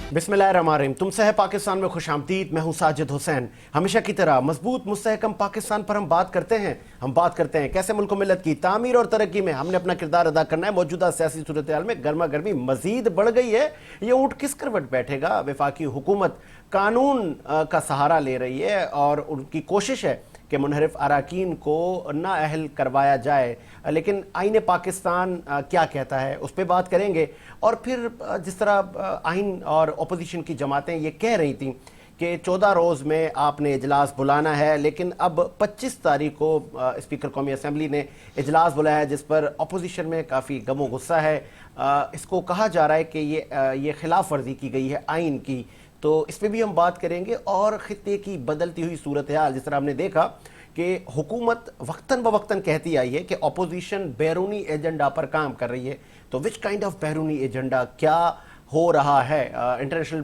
बिस्मिल्लाहिर्रहमानिर्रहीम। तुमसे है पाकिस्तान में खुशामदीद। मैं हूं साजिद हुसैन। हमेशा की तरह मजबूत मुस्तहकम पाकिस्तान पर हम बात करते हैं कैसे मुल्क मिलत की तामीर और तरक्की में हमने अपना किरदार अदा करना है। मौजूदा सियासी सूरत हाल में गर्मा गर्मी मजीद बढ़ गई है। ये ऊँट किस करवट बैठेगा? वफाकी हुकूमत कानून का सहारा ले रही है और उनकी कोशिश है कि मुनहरिफ अराकीन को नाअहल करवाया जाए, लेकिन आईन पाकिस्तान क्या कहता है उस पर बात करेंगे। और फिर जिस तरह आइन और अपोजिशन की जमातें ये कह रही थी कि 14 रोज़ में आपने इजलास बुलाना है, लेकिन अब 25 तारीख को स्पीकर कौमी असम्बली ने इजलास बुलाया है, जिस पर अपोजिशन में काफ़ी गमो गुस्सा है। इसको कहा जा रहा है कि ये खिलाफ वर्जी की गई है आइन की। तो इस पर भी हम बात करेंगे। और खित्ते की बदलती हुई सूरत हाल, जिस तरह हमने देखा कि हुकूमत वक्तन बवक्तन कहती आई है कि अपोजिशन बैरूनी एजेंडा पर काम कर रही है। तो विच काइंड ऑफ बैरूनी एजेंडा क्या हो रहा है? इंटरनेशनल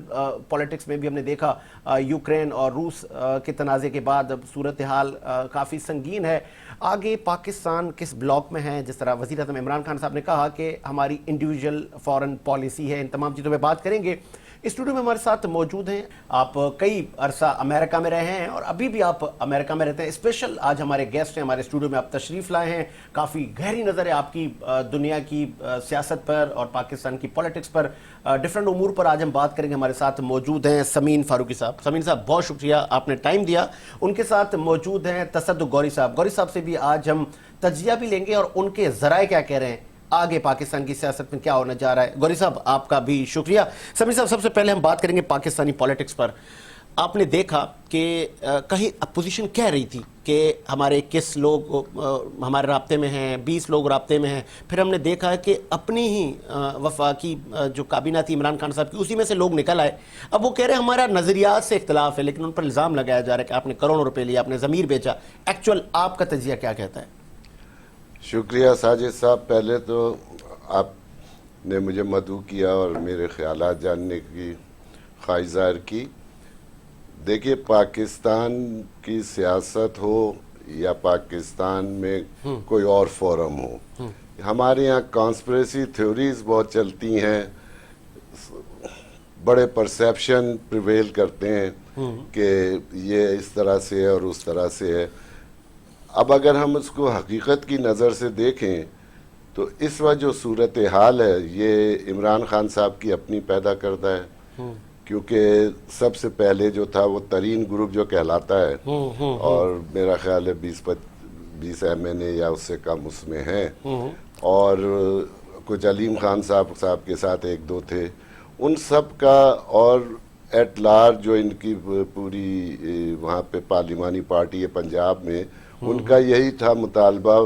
पॉलिटिक्स में भी हमने देखा यूक्रेन और रूस के तनाज़े के बाद सूरत हाल काफ़ी संगीन है। आगे पाकिस्तान किस ब्लॉक में है? जिस तरह वज़ीर आज़म इमरान खान साहब ने कहा कि हमारी इंडिविजुअल फॉरेन पॉलिसी है। इन तमाम चीज़ों पर बात करेंगे। स्टूडियो में हमारे साथ मौजूद हैं, आप कई अरसा अमेरिका में रहे हैं और अभी भी आप अमेरिका में रहते हैं। स्पेशल आज हमारे गेस्ट हैं, हमारे स्टूडियो में आप तशरीफ़ लाए हैं। काफ़ी गहरी नज़र है आपकी दुनिया की सियासत पर और पाकिस्तान की पॉलिटिक्स पर, डिफरेंट उमूर पर आज हम बात करेंगे। हमारे साथ मौजूद हैं समीन फारूकी साहब। समीन साहब, बहुत शुक्रिया, आपने टाइम दिया। उनके साथ मौजूद हैं तसद्दुक़ गौरी साहब। गौरी साहब से भी आज हम तजिया भी लेंगे और उनके ज़राए क्या कह रहे हैं, आगे पाकिस्तान की सियासत में क्या होने जा रहा है। गौरी साहब, आपका भी शुक्रिया। समीर साहब, सबसे पहले हम बात करेंगे पाकिस्तानी पॉलिटिक्स पर। आपने देखा कि कहीं अपोजिशन कह रही थी कि हमारे 21 लोग हमारे राब्ते में हैं, 20 लोग राब्ते में हैं। फिर हमने देखा कि अपनी ही वफाकी जो काबीना थी इमरान खान साहब की, उसी में से लोग निकल आए। अब वो कह रहे हैं हमारा नज़रियात से इख्तलाफ है, लेकिन उन पर इल्ज़ाम लगाया जा रहा है कि आपने करोड़ों रुपए लिए, आपने ज़मीर बेचा। एक्चुअल आपका तजिया क्या कहता है? शुक्रिया साजिद साहब। पहले तो आपने मुझे मदऊ किया और मेरे ख्यालात जानने की ख्वाहिश ज़ाहिर की। देखिए, पाकिस्तान की सियासत हो या पाकिस्तान में कोई और फोरम हो, हमारे यहाँ कॉन्स्पिरेसी थ्योरीज बहुत चलती हैं। बड़े परसेप्शन प्रिवेल करते हैं कि ये इस तरह से है और उस तरह से है। अब अगर हम उसको हकीकत की नज़र से देखें तो इस वक्त जो सूरत हाल है ये इमरान खान साहब की अपनी पैदा करता है, क्योंकि सबसे पहले जो था वो तरीन ग्रुप जो कहलाता है, और मेरा ख्याल है 20 MNA या उससे कम उसमें हैं, और कुछ अलीम खान साहब के साथ एक दो थे, उन सब का, और एट लार्ज जो इनकी पूरी वहाँ पे पार्लिमानी पार्टी है पंजाब में, उनका यही था मुतालबा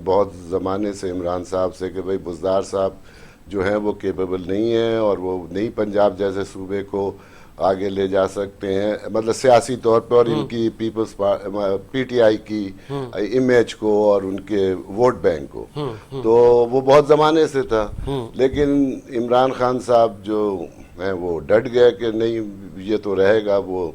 बहुत ज़माने से इमरान साहब से कि भाई बुज़दार साहब जो हैं वो केपेबल नहीं हैं और वो नहीं पंजाब जैसे सूबे को आगे ले जा सकते हैं, मतलब सियासी तौर पर, और इनकी पीपल्स PTI की इमेज को और उनके वोट बैंक को। तो वो बहुत ज़माने से था, लेकिन इमरान खान साहब जो हैं वो डट गए कि नहीं ये तो रहेगा। वो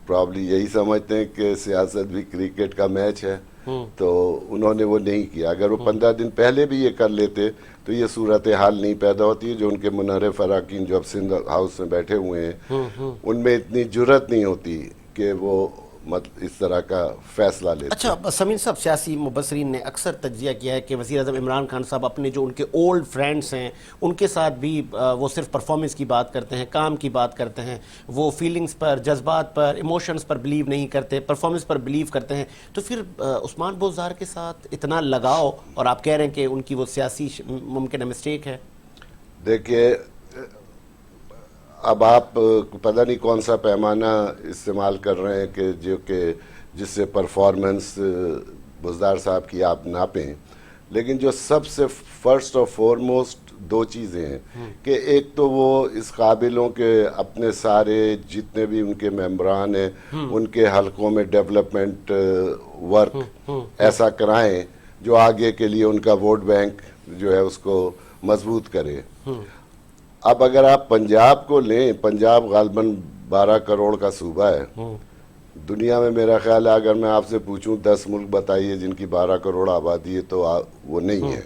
प्रॉब्ली यही समझते हैं कि सियासत भी क्रिकेट का मैच है, तो उन्होंने वो नहीं किया। अगर वो 15 दिन पहले भी ये कर लेते तो ये सूरत हाल नहीं पैदा होती है जो उनके मुनहरिफ अराकीन जो अब सिंध हाउस में बैठे हुए हैं उनमें इतनी जुर्रत नहीं होती कि वो इस तरह का फैसला लेते। अच्छा समीन साहब, सियासी मुबसरीन ने अक्सर तज्जिया किया है कि वज़ीर आज़म इमरान खान साहब अपने जो उनके ओल्ड फ्रेंड्स हैं उनके साथ भी वो सिर्फ परफॉर्मेंस की बात करते हैं, काम की बात करते हैं। वो फीलिंग्स पर, जज्बात पर, इमोशंस पर बिलीव नहीं करते, परफॉर्मेंस पर बिलीव करते हैं। तो फिर उस्मान बुज़दार के साथ इतना लगाव, और आप कह रहे हैं कि उनकी वो सियासी मुमकिन मिस्टेक है। देखिए, अब आप पता नहीं कौन सा पैमाना इस्तेमाल कर रहे हैं कि जिससे परफॉर्मेंस बुज़दार साहब की आप नापें, लेकिन जो सबसे फर्स्ट और फॉरमोस्ट दो चीज़ें हैं कि एक तो वो इस काबिलों के अपने सारे जितने भी उनके मेंबरान हैं उनके हलकों में डेवलपमेंट वर्क ऐसा कराएं जो आगे के लिए उनका वोट बैंक जो है उसको मजबूत करे। अब अगर आप पंजाब को लें, पंजाब गालबन 12 करोड़ का सूबा है। दुनिया में मेरा ख्याल है अगर मैं आपसे पूछूं 10 मुल्क बताइए जिनकी 12 करोड़ आबादी है तो वो नहीं है।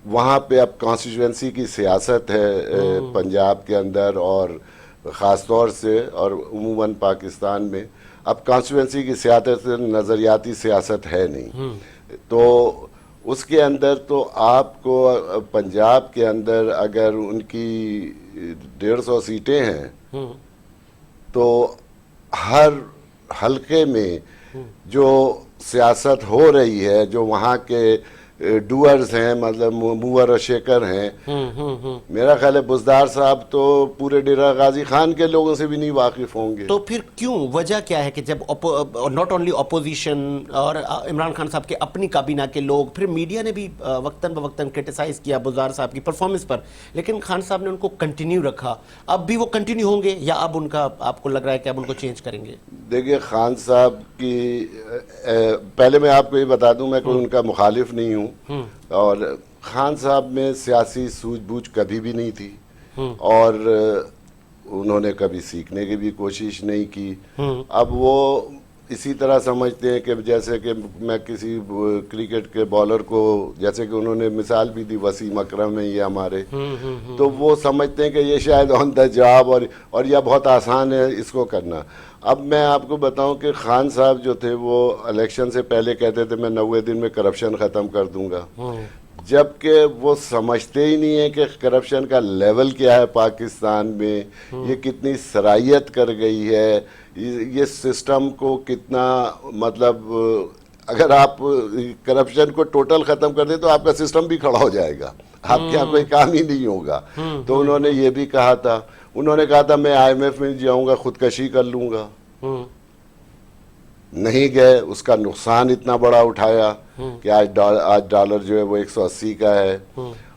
वहाँ पे अब कॉन्स्टिट्यूंसी की सियासत है पंजाब के अंदर, और ख़ास तौर से और उमूमन पाकिस्तान में अब कॉन्स्टिट्यूंसी की सियासत नज़रियाती सियासत है नहीं। तो उसके अंदर तो आपको पंजाब के अंदर अगर उनकी 150 सीटें हैं तो हर हलके में जो सियासत हो रही है, जो वहाँ के डूअर्स हैं, मतलब मूवर और शेकर हैं, मेरा ख्याल है बुज़दार साहब तो पूरे डेरा गाजी खान के लोगों से भी नहीं वाकिफ होंगे। तो फिर क्यों, वजह क्या है कि जब नॉट ओनली अपोजिशन और इमरान खान साहब के अपनी काबीना के लोग, फिर मीडिया ने भी वक्तन बवक्तन क्रिटिसाइज किया बुज़दार साहब की परफॉर्मेंस पर, लेकिन खान साहब ने उनको कंटिन्यू रखा, अब भी वो कंटिन्यू होंगे या अब उनका आपको लग रहा है कि अब उनको चेंज करेंगे? देखिए, खान साहब की पहले मैं आपको ये बता दूं, मैं कोई उनका मुखालिफ नहीं हूं, और खान साहब में सियासी सूझबूझ कभी भी नहीं थी, और उन्होंने कभी सीखने की भी कोशिश नहीं की। अब वो इसी तरह समझते हैं कि जैसे कि मैं किसी क्रिकेट के बॉलर को, जैसे कि उन्होंने मिसाल भी दी वसीम अकरम है ये हमारे, तो वो समझते हैं कि ये शायद ऑन द जॉब और यह बहुत आसान है इसको करना। अब मैं आपको बताऊं कि खान साहब जो थे वो इलेक्शन से पहले कहते थे मैं 90 दिन में करप्शन ख़त्म कर दूंगा, जबकि वो समझते ही नहीं है कि करप्शन का लेवल क्या है पाकिस्तान में, ये कितनी सराहियत कर गई है, ये सिस्टम को कितना, मतलब अगर आप करप्शन को टोटल ख़त्म कर दें तो आपका सिस्टम भी खड़ा हो जाएगा, आपके यहाँ कोई काम ही नहीं होगा। तो उन्होंने ये भी कहा था, उन्होंने कहा था मैं IMF में जाऊंगा, खुदकशी कर लूंगा, नहीं गए, उसका नुकसान इतना बड़ा उठाया कि आज डॉलर जो है वो 180 का है,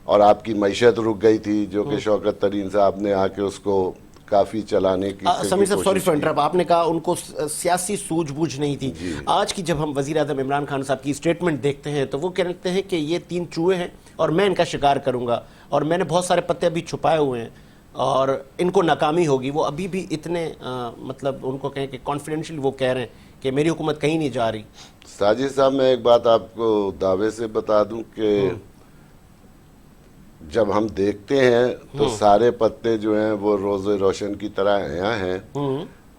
और आपकी मईशत रुक गई थी, जो कि शौकत तरीन साहब ने आके उसको काफी चलाने की समीर साहब, सॉरी फॉर इंटरप्ट, आपने कहा उनको सियासी सूझबूझ नहीं थी। आज की जब हम वजीर आज़म इमरान खान साहब की स्टेटमेंट देखते हैं तो वो कहते हैं कि ये 3 चूहे हैं और मैं इनका शिकार करूंगा, और मैंने बहुत सारे पत्ते अभी छुपाए हुए हैं और इनको नाकामी होगी। वो अभी भी इतने मतलब उनको कहें कि कॉन्फिडेंशियल वो कह रहे हैं कि मेरी हुकूमत कहीं नहीं जा रही। साजिद साहब, मैं एक बात आपको दावे से बता दूं कि जब हम देखते हैं तो सारे पत्ते जो हैं वो रोज़े रोशन की तरह यहाँ हैं।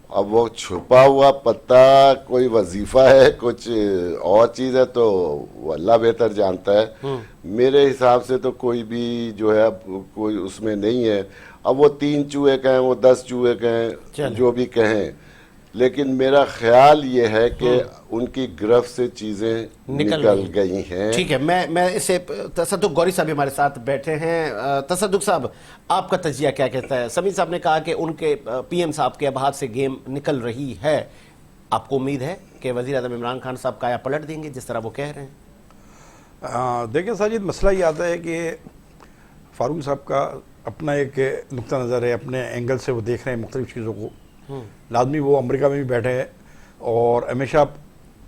अब वो छुपा हुआ पत्ता कोई वजीफा है, कुछ और चीज़ है, तो वो अल्लाह बेहतर जानता है। मेरे हिसाब से तो कोई भी जो है कोई उसमें नहीं है। अब वो 3 चूहे कहें, वो 10 चूहे कहें, जो भी कहें, लेकिन मेरा ख्याल ये है कि उनकी गिरफ्त से चीजें निकल गई हैं। ठीक है, मैं इसे तसद्दुक गौरी साहब हमारे साथ बैठे हैं। तसद्दुक साहब, आपका तजिया क्या कहता है? समीर साहब ने कहा कि उनके PM साहब के अब हाथ से गेम निकल रही है, आपको उम्मीद है कि वजीर आज़म इमरान खान साहब काया पलट देंगे जिस तरह वो कह रहे हैं? देखिए साजिद, मसला ये आता है कि फारूक साहब का अपना एक नुक्ता नज़र है, अपने एंगल से वो देख रहे हैं मुख्तलिफ चीज़ों को। लाजमी वो अमेरिका में भी बैठे हैं और हमेशा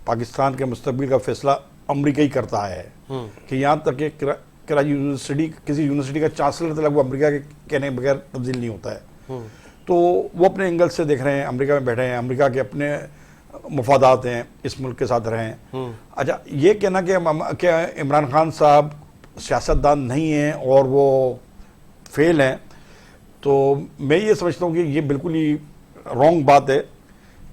पाकिस्तान के मुस्तकबिल का फैसला अमेरिका ही करता है, कि यहाँ तक कि कराची यूनिवर्सिटी, किसी यूनिवर्सिटी का चांसलर तक वो अमेरिका के कहने के बगैर तब्दील नहीं होता है। तो वो अपने एंगल से देख रहे हैं, अमेरिका में बैठे हैं, अमेरिका के अपने मफादात हैं, इस मुल्क के साथ रहे हैं। अच्छा, ये कहना कि इमरान खान साहब सियासतदान नहीं हैं और वो फेल हैं, तो मैं ये समझता हूँ कि ये बिल्कुल ही रॉन्ग बात है,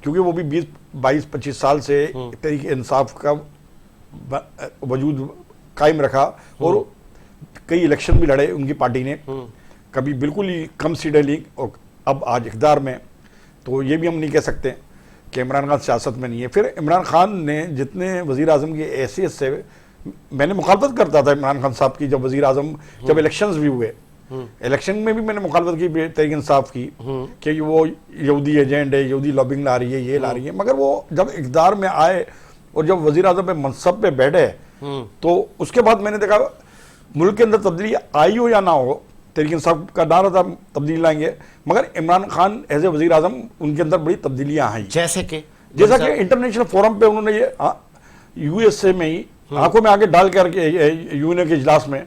क्योंकि वो भी 20-22-25 साल से तहरीक इंसाफ का वजूद कायम रखा और कई इलेक्शन भी लड़े उनकी पार्टी ने, कभी बिल्कुल ही कम सीटें ली, और अब आज इक़्तिदार में। तो ये भी हम नहीं कह सकते कि इमरान खान सियासत में नहीं है। फिर इमरान खान ने जितने वज़ीर आज़म की हैसियत से, मैंने मुखालफत करता था इमरान खान साहब की, जब वज़ीर आज़म, जब इलेक्शंस भी हुए, इलेक्शन में भी मैंने मुखालफत की तहरीक इंसाफ की कि वो यहूदी एजेंट है, यहूदी लॉबिंग ला रही है, ये ला रही है। मगर वो जब इक़्तिदार में आए और जब वज़ीर आज़म पे मनसब पे बैठे, तो उसके बाद मैंने देखा मुल्क के अंदर तब्दीली आई हो या ना हो, तहरीक इंसाफ का नारा था तब्दीली लाएंगे, मगर इमरान खान एज ए वज़ीर आज़म उनके अंदर बड़ी तब्दीलियाँ आई। जैसा कि इंटरनेशनल फोरम पे उन्होंने ये USA में ही आंखों में आगे डाल करके UN के इजलास में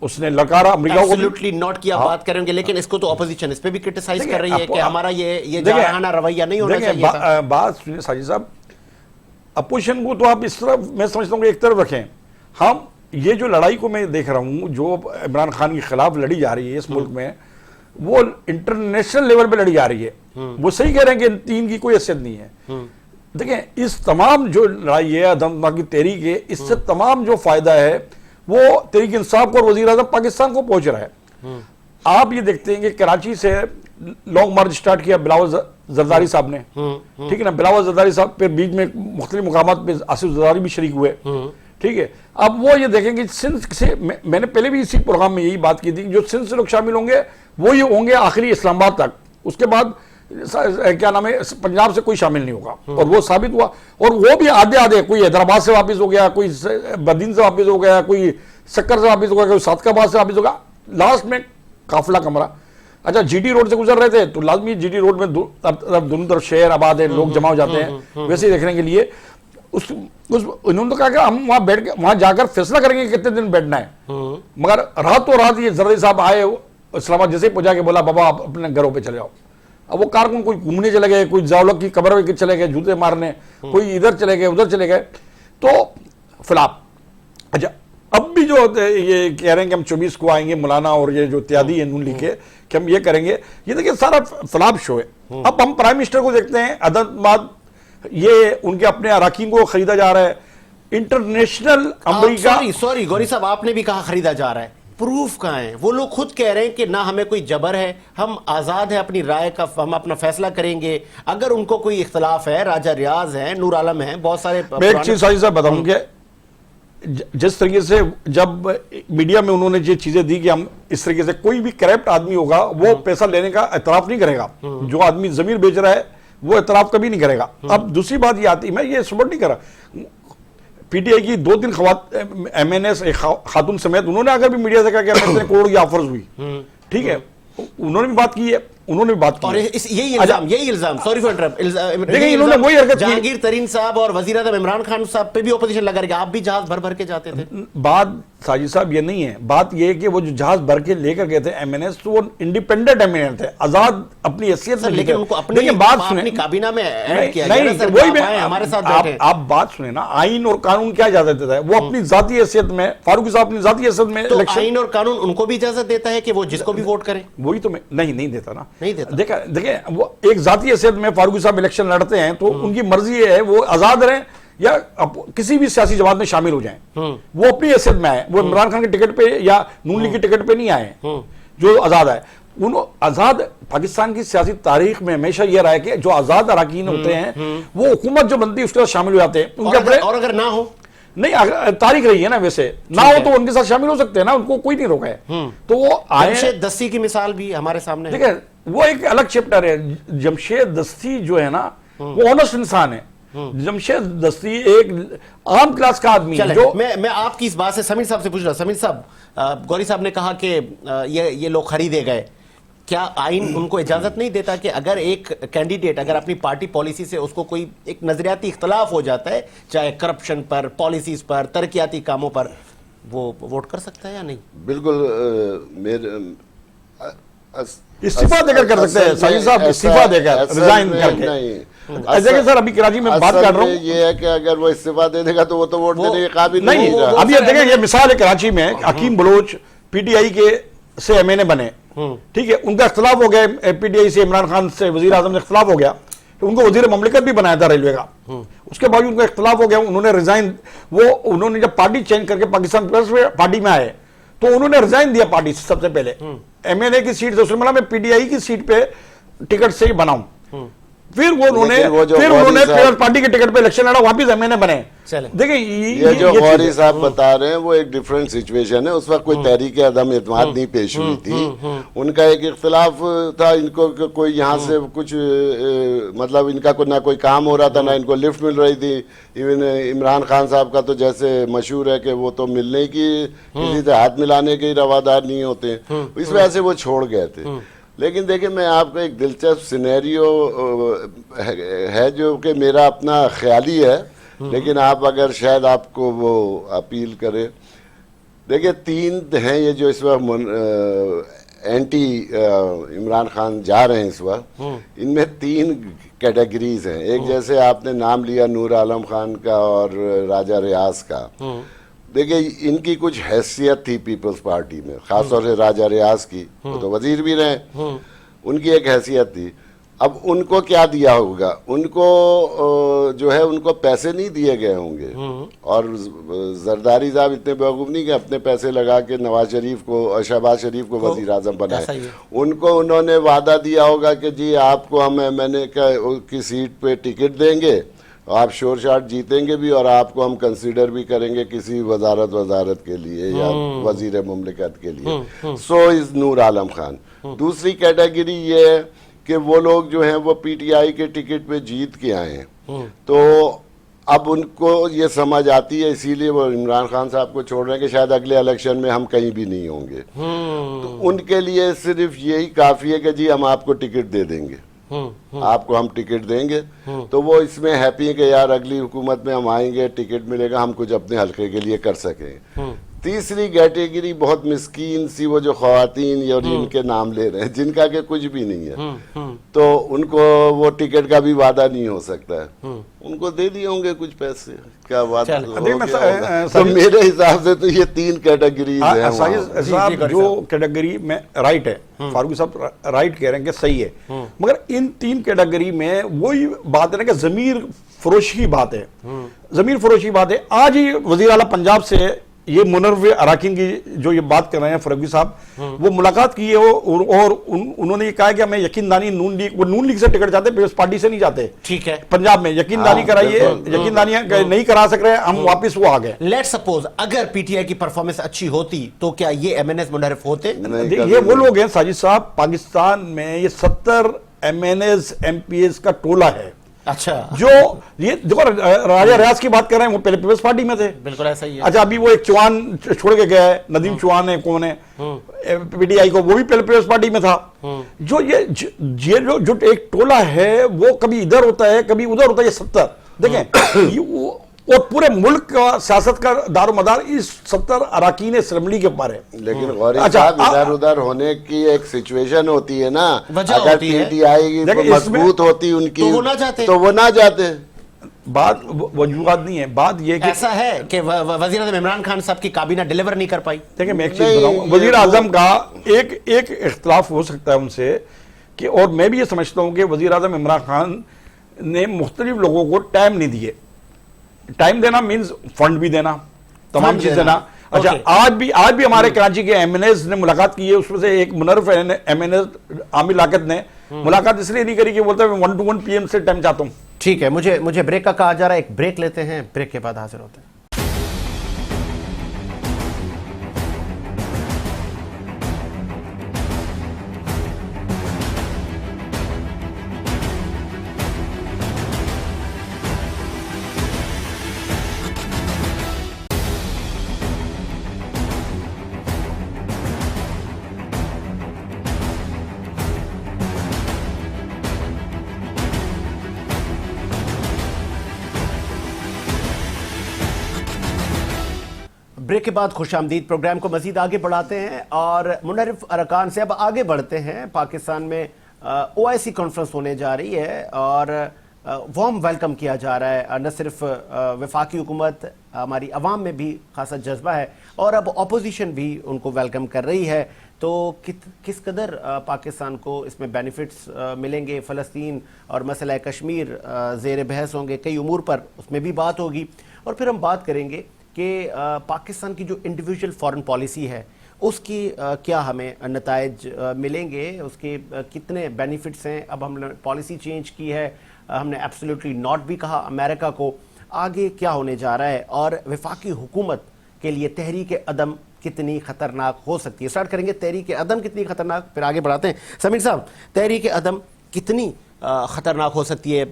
उसने लकारा अमेरिका को एब्सोल्युटली नॉट किया। बात करेंगे, लेकिन इसको तो ऑपोजिशन इस पे भी क्रिटिसाइज कर रही है कि हमारा ये जारहाना रवैया नहीं होना चाहिए था। बात सुनिए साजिद साहब, अपोजिशन को तो आप इस तरफ, मैं समझता हूँ कि एक तरफ रखें, हम ये जो लड़ाई को मैं देख रहा हूँ जो इमरान खान के खिलाफ लड़ी जा रही है इस मुल्क में, वो इंटरनेशनल लेवल पे लड़ी जा रही है। वो सही कह रहे हैं कि इन तीन की कोई हैसियत नहीं है। देखें, इस तमाम जो लड़ाई है अदम की तहरीक है, इससे तमाम जो फायदा है वो तहरीक इंसाफ को और वजीर आज़म पाकिस्तान को पहुंच रहा है। आप ये देखते हैं कि कराची से लॉन्ग मार्च स्टार्ट किया बिलावल जरदारी साहब ने, ठीक है ना, बिलावल जरदारी साहब फिर बीच में मुख्तलिफ मुकामात पे आसिफ जरदारी भी शरीक हुए, ठीक है। अब वो ये देखेंगे सिंध से, मैंने पहले भी इसी प्रोग्राम में यही बात की थी, जो सिंध से लोग शामिल होंगे वो ही होंगे आखिरी इस्लामाबाद तक, उसके बाद क्या नाम है पंजाब से कोई शामिल नहीं होगा। और वो साबित हुआ, और वो भी आधे आधे, कोई हैदराबाद से वापस हो गया, कोई बदीन से वापस हो गया, कोई सक्कर से वापस हो गया, कोई सादकाबाद से वापस हो गया, लास्ट में काफिला कमरा। अच्छा, जीटी रोड से गुजर रहे थे तो लाजमी जीटी रोड में दोनों तरफ शहर आबाद है, लोग जमा हो जाते हैं वैसे ही देखने के लिए। उन्होंने तो कहा कि हम वहां बैठ के वहां जाकर फैसला करेंगे कितने दिन बैठना है। मगर रातों रात ये जरदारी साहब आए इस्लामाबाद, जैसे ही पहुंचा के बोला बाबा आप अपने घरों पे चले जाओ। अब वो कारकुन कोई घूमने चले गए, कोई जावलक की कब्र में चले गए जूते मारने, कोई इधर चले गए उधर चले गए, तो फिलहाल अच्छा अब भी जो ये कह रहे हैं कि हम 24 को आएंगे मौलाना और ये जो इत्यादि है नून लीग के कि हम ये करेंगे, ये देखिए सारा फिलाप शो है। अब हम प्राइम मिनिस्टर को देखते हैं, अदद ये उनके अपने अराकीन को खरीदा जा रहा है, इंटरनेशनल अमेरिका। सॉरी गौरी साहब, आपने भी कहा खरीदा जा रहा है, प्रूफ कहां है? वो लोग खुद कह रहे हैं कि ना हमें कोई जबर है, हम आजाद है अपनी राय का, हम अपना फैसला करेंगे। अगर उनको कोई इख्तलाफ है, राजा रियाज है, नूर आलम है, बहुत सारे। मैं एक चीज साजिद साहब बताऊं कि जिस तरीके से जब मीडिया में उन्होंने ये चीजें दी कि हम इस तरीके से, कोई भी करप्ट आदमी होगा वो पैसा लेने का एतराफ नहीं करेगा, जो आदमी जमीर बेच रहा है वो एतराफ कभी नहीं करेगा। अब दूसरी बात ये आती, मैं ये सपोर्ट नहीं कर रहा, पीटीआई की 2-3 एमएनएस एक खातून समेत उन्होंने अगर भी मीडिया से कहा कि हमें इतने करोड़ की ऑफर्स हुई, ठीक है, उन्होंने भी बात की है, उन्होंने भी बात की और यही इल्जाम सॉरी फॉर इंटरप्ट, देखिए इन्होंने वही हरकत की। जहांगीर तरीन साहब और वजीर आज़म इमरान खान साहब पे भी ऑपोजिशन लगा रही, आप भी जहाज भर भर के जाते थे। बात साजिद साहब ये नहीं है, बात ये है कि वो जो जहाज भर के लेकर गए थे एमएनएस, तो वो इंडिपेंडेंट एमएनएस थे, आजाद अपनी हैसियत से, लेकिन उनको अपनी बात सुने, काबीना में ऐड किया गया ना सर, वही हमारे साथ बैठे। आप बात सुने ना, आइन और कानून क्या इजाजत देता है? वो अपनी जाती हैसियत में, फारूकी साहब अपनी जाती हैसियत में, तो आइन और कानून उनको भी इजाजत देता है कि वो जिसको भी वोट करें? वही तो मैं नहीं देता ना, नहीं देता। देखिए वो एक जाती हैसियत में फारूकी साहब इलेक्शन लड़ते हैं तो उनकी मर्जी है, वो आजाद रहें या किसी भी सियासी जमात में शामिल हो जाएं, वो अपनी हैसियत में आए, वो इमरान खान के टिकट पे या नून लीग के टिकट पे नहीं आए, जो आजाद है। आजाद पाकिस्तान की सियासी तारीख में हमेशा यह रहा है कि जो आजाद अराकीन होते हैं वो हुकूमत जो बनती है उसके साथ शामिल हो जाते हैं, उनके अपने, और अगर ना हो, नहीं तारीख रही है ना, वैसे ना हो तो उनके साथ शामिल हो सकते हैं ना, उनको कोई नहीं रोका है। तो वो जमशेद दस्ती की मिसाल भी हमारे सामने है। देखिए वो एक अलग चैप्टर है। जमशेद दस्ती जो है ना वो ऑनेस्ट इंसान है। जमशेद दस्ती एक आम क्लास का आदमी है। जो मैं आपकी इस बात से समीर साहब से पूछ रहा, समीर साहब, गौरी साहब ने कहा कि ये लोग खरीदे गए, क्या आइन उनको इजाजत नहीं देता कि अगर एक कैंडिडेट अगर अपनी पार्टी पॉलिसी से उसको कोई एक नजरियाती इख्तलाफ हो जाता है, चाहे करप्शन पर, पॉलिसीज पर, तरक्याती कामों पर, वो वोट कर सकता है या नहीं? बिल्कुल, मेरे इस्तीफा देकर कर सकते हैं साहिब साहब, इस्तीफा देकर, रिजाइन करके। देखिए सर, अभी कराची में बात कर रहा हूँ, ये है कि अगर वो इस्तीफा दे देगा तो वो तो वोट देने के काबिल नहीं होगा। अब ये देखें, ये मिसाल है कराची में हकीम बलोच पीटीआई के से एमएनए बने, ठीक है, उनका इख्तलाफ हो गया पीटीआई से, इमरान खान से वजीर आजम ने इख्तलाफ हो गया, उनको वजीर ममलिकत भी बनाया था रेलवे का, उसके बाद उनका इख्तलाफ हो गया, उन्होंने रिजाइन, उन्होंने जब पार्टी चेंज करके पाकिस्तान प्लस पार्टी में आए तो उन्होंने रिजाइन दिया पार्टी से। सबसे पहले एमएनए की सीट से उसने बोला मैं पीटीआई की सीट पे टिकट से ही बनाऊं, फिर उन्होंने पार्टी के टिकट पे इलेक्शन लड़ा, वापिस एमएनए बने। देखिए ये जो गौरी साहब बता रहे हैं वो एक डिफरेंट सिचुएशन है। उस वक्त कोई तहरीक अदम एतमाद नहीं पेश हुई थी, उनका एक इख्तिलाफ था, इनको कोई यहाँ से कुछ मतलब इनका ना कोई काम हो रहा था, ना इनको लिफ्ट मिल रही थी। इवन इमरान खान साहब का तो जैसे मशहूर है कि वो तो मिलने की, किसी से हाथ मिलाने के रवादार नहीं होते, इस वजह से वो छोड़ गए थे। लेकिन देखिए, मैं आपको एक दिलचस्प सिनेरियो है जो कि मेरा अपना ख्याली है, लेकिन आप अगर शायद आपको वो अपील करे। देखिए 3 हैं ये जो इस वक्त एंटी इमरान खान जा रहे हैं इस वक्त, इनमें 3 कैटेगरीज हैं। एक जैसे आपने नाम लिया नूर आलम खान का और राजा रियाज का, देखिए इनकी कुछ हैसियत थी पीपल्स पार्टी में, खासतौर से राजा रियाज की, वो तो वजीर भी रहे, उनकी एक हैसियत थी। अब उनको क्या दिया होगा, उनको जो है उनको पैसे नहीं दिए गए होंगे, और जरदारी साहब इतने बेवकूफ़ नहीं कि अपने पैसे लगा के नवाज शरीफ को और शहबाज शरीफ को वजीर आजम बनाए। उनको उन्होंने वादा दिया होगा कि जी आपको हम एमएनए की सीट पे टिकट देंगे, आप शोर शाट जीतेंगे भी, और आपको हम कंसीडर भी करेंगे किसी वजारत के लिए या वजीर मुमलिकत के लिए। So is Noor Alam Khan. दूसरी कैटेगरी ये है कि वो लोग जो हैं वो पीटीआई के टिकट पे जीत के आए हैं, तो अब उनको ये समझ आती है, इसीलिए वो इमरान खान साहब को छोड़ रहे हैं कि शायद अगले इलेक्शन में हम कहीं भी नहीं होंगे। तो उनके लिए सिर्फ यही काफ़ी है कि जी हम आपको टिकट दे देंगे, आपको हम टिकट देंगे, तो वो इसमें हैप्पी है कि यार अगली हुकूमत में हम आएंगे, टिकट मिलेगा, हम कुछ अपने हल्के के लिए कर सकें। तीसरी कैटेगरी बहुत मिस्कीन सी, वो जो ख्वातीन और जिनके नाम ले रहे हैं, जिनका के कुछ भी नहीं है, तो उनको वो टिकट का भी वादा नहीं हो सकता है, उनको दे दिए होंगे कुछ पैसे, क्या वादा हो गया। तो मेरे हिसाब से तो ये तीन कैटेगरीज हैं साहब, जो कैटेगरी में राइट है, फारूकी साहब राइट कह रहे हैं कि सही है, मगर इन तीन कैटेगरी में वही बात है ना कि जमीर फरोशी की बात है, जमीर फरोशी की बात है। आज ही वजीर आला पंजाब से ये मुनव्वे अराकीन की जो ये बात कर रहे हैं फरूकी साहब, वो मुलाकात की है और उन्होंने ये कहा कि हमें यकीनदानी नून लीग, वो नून लीग से टिकट चाहते, पीपल्स पार्टी से नहीं चाहते, ठीक है, पंजाब में यकीनदानी कराइए, यकीनदानी नहीं करा सक रहे, हम वापस वो आ गए। लेट्स सपोज अगर पीटीआई की परफॉर्मेंस अच्छी होती तो क्या ये एमएनएस मुनहरिफ होते? ये वो लोग हैं साजिद साहब, पाकिस्तान में ये 70 एमएनएस एमपीएस का टोला है। अच्छा, जो ये देखो राजा रियाज की बात कर रहे हैं, वो पहले पीपल्स पार्टी में थे, बिल्कुल ऐसा ही है। अच्छा, अभी वो एक चौहान छोड़ के गया है, नदीम चौहान है, कौन है पीटीआई को, वो भी पहले पीपल्स पार्टी में था। जो ये जो एक टोला है वो कभी इधर होता है कभी उधर होता है, ये 70 देखें और पूरे मुल्क का सियासत का दारोमदार इस 70 अराकीन असेंबली के ऊपर है। लेकिन साहब इधर उधर होने की एक सिचुएशन होती है ना, अगर पीटीआई मजबूत होती उनकी तो वो ना जाते। बात वजूहत नहीं है, बात ये कि ऐसा है कि वजीर आज़म इमरान खान साहब की काबीना डिलीवर नहीं कर पाई। देखिए मैं एक चीज बताऊं, वजीर आजम का एक इख्तलाफ हो सकता है उनसे कि, और मैं भी ये समझता हूं कि वजीर आजम इमरान खान ने मुख्तलिफ लोगों को टाइम नहीं दिए। टाइम देना मीन्स फंड भी देना, तमाम चीज देना। अच्छा, आज भी हमारे कराची के एमएनएस ने मुलाकात की है, उसमें से एक मुनर्फ एमएनएस आमिर लाकत ने मुलाकात इसलिए नहीं करी कि बोलते मैं 1 to 1 PM से टाइम चाहता हूं। ठीक है, मुझे ब्रेक का कहा जा रहा है, एक ब्रेक लेते हैं, ब्रेक के बाद हाजिर होते हैं। ब्रेक के बाद खुशामदीद। प्रोग्राम को मजीद आगे बढ़ाते हैं और मुनहरिफ अरकान से अब आगे बढ़ते हैं। पाकिस्तान में OIC कॉन्फ्रेंस होने जा रही है और वार्म वेलकम किया जा रहा है। न सिर्फ वफाकी हुकूमत, हमारी अवाम में भी खासा जज्बा है और अब अपोजिशन भी उनको वेलकम कर रही है। तो किस कदर पाकिस्तान को इसमें बेनिफिट्स मिलेंगे, फ़लस्तीन और मसला कश्मीर ज़ेर बहस होंगे, कई उमूर पर उसमें भी बात होगी। और फिर हम बात करेंगे कि पाकिस्तान की जो इंडिविजुअल फॉरेन पॉलिसी है उसकी क्या हमें नताइज मिलेंगे, उसके कितने बेनिफिट्स हैं। अब हमने पॉलिसी चेंज की है, हमने एब्सोल्युटली नॉट भी कहा अमेरिका को, आगे क्या होने जा रहा है और वफाकी हुकूमत के लिए तहरीक अदम कितनी खतरनाक हो सकती है। स्टार्ट करेंगे तहरीक अदम कितनी खतरनाक, फिर आगे बढ़ाते हैं। समीर साहब, तहरीक अदम कितनी खतरनाक हो सकती है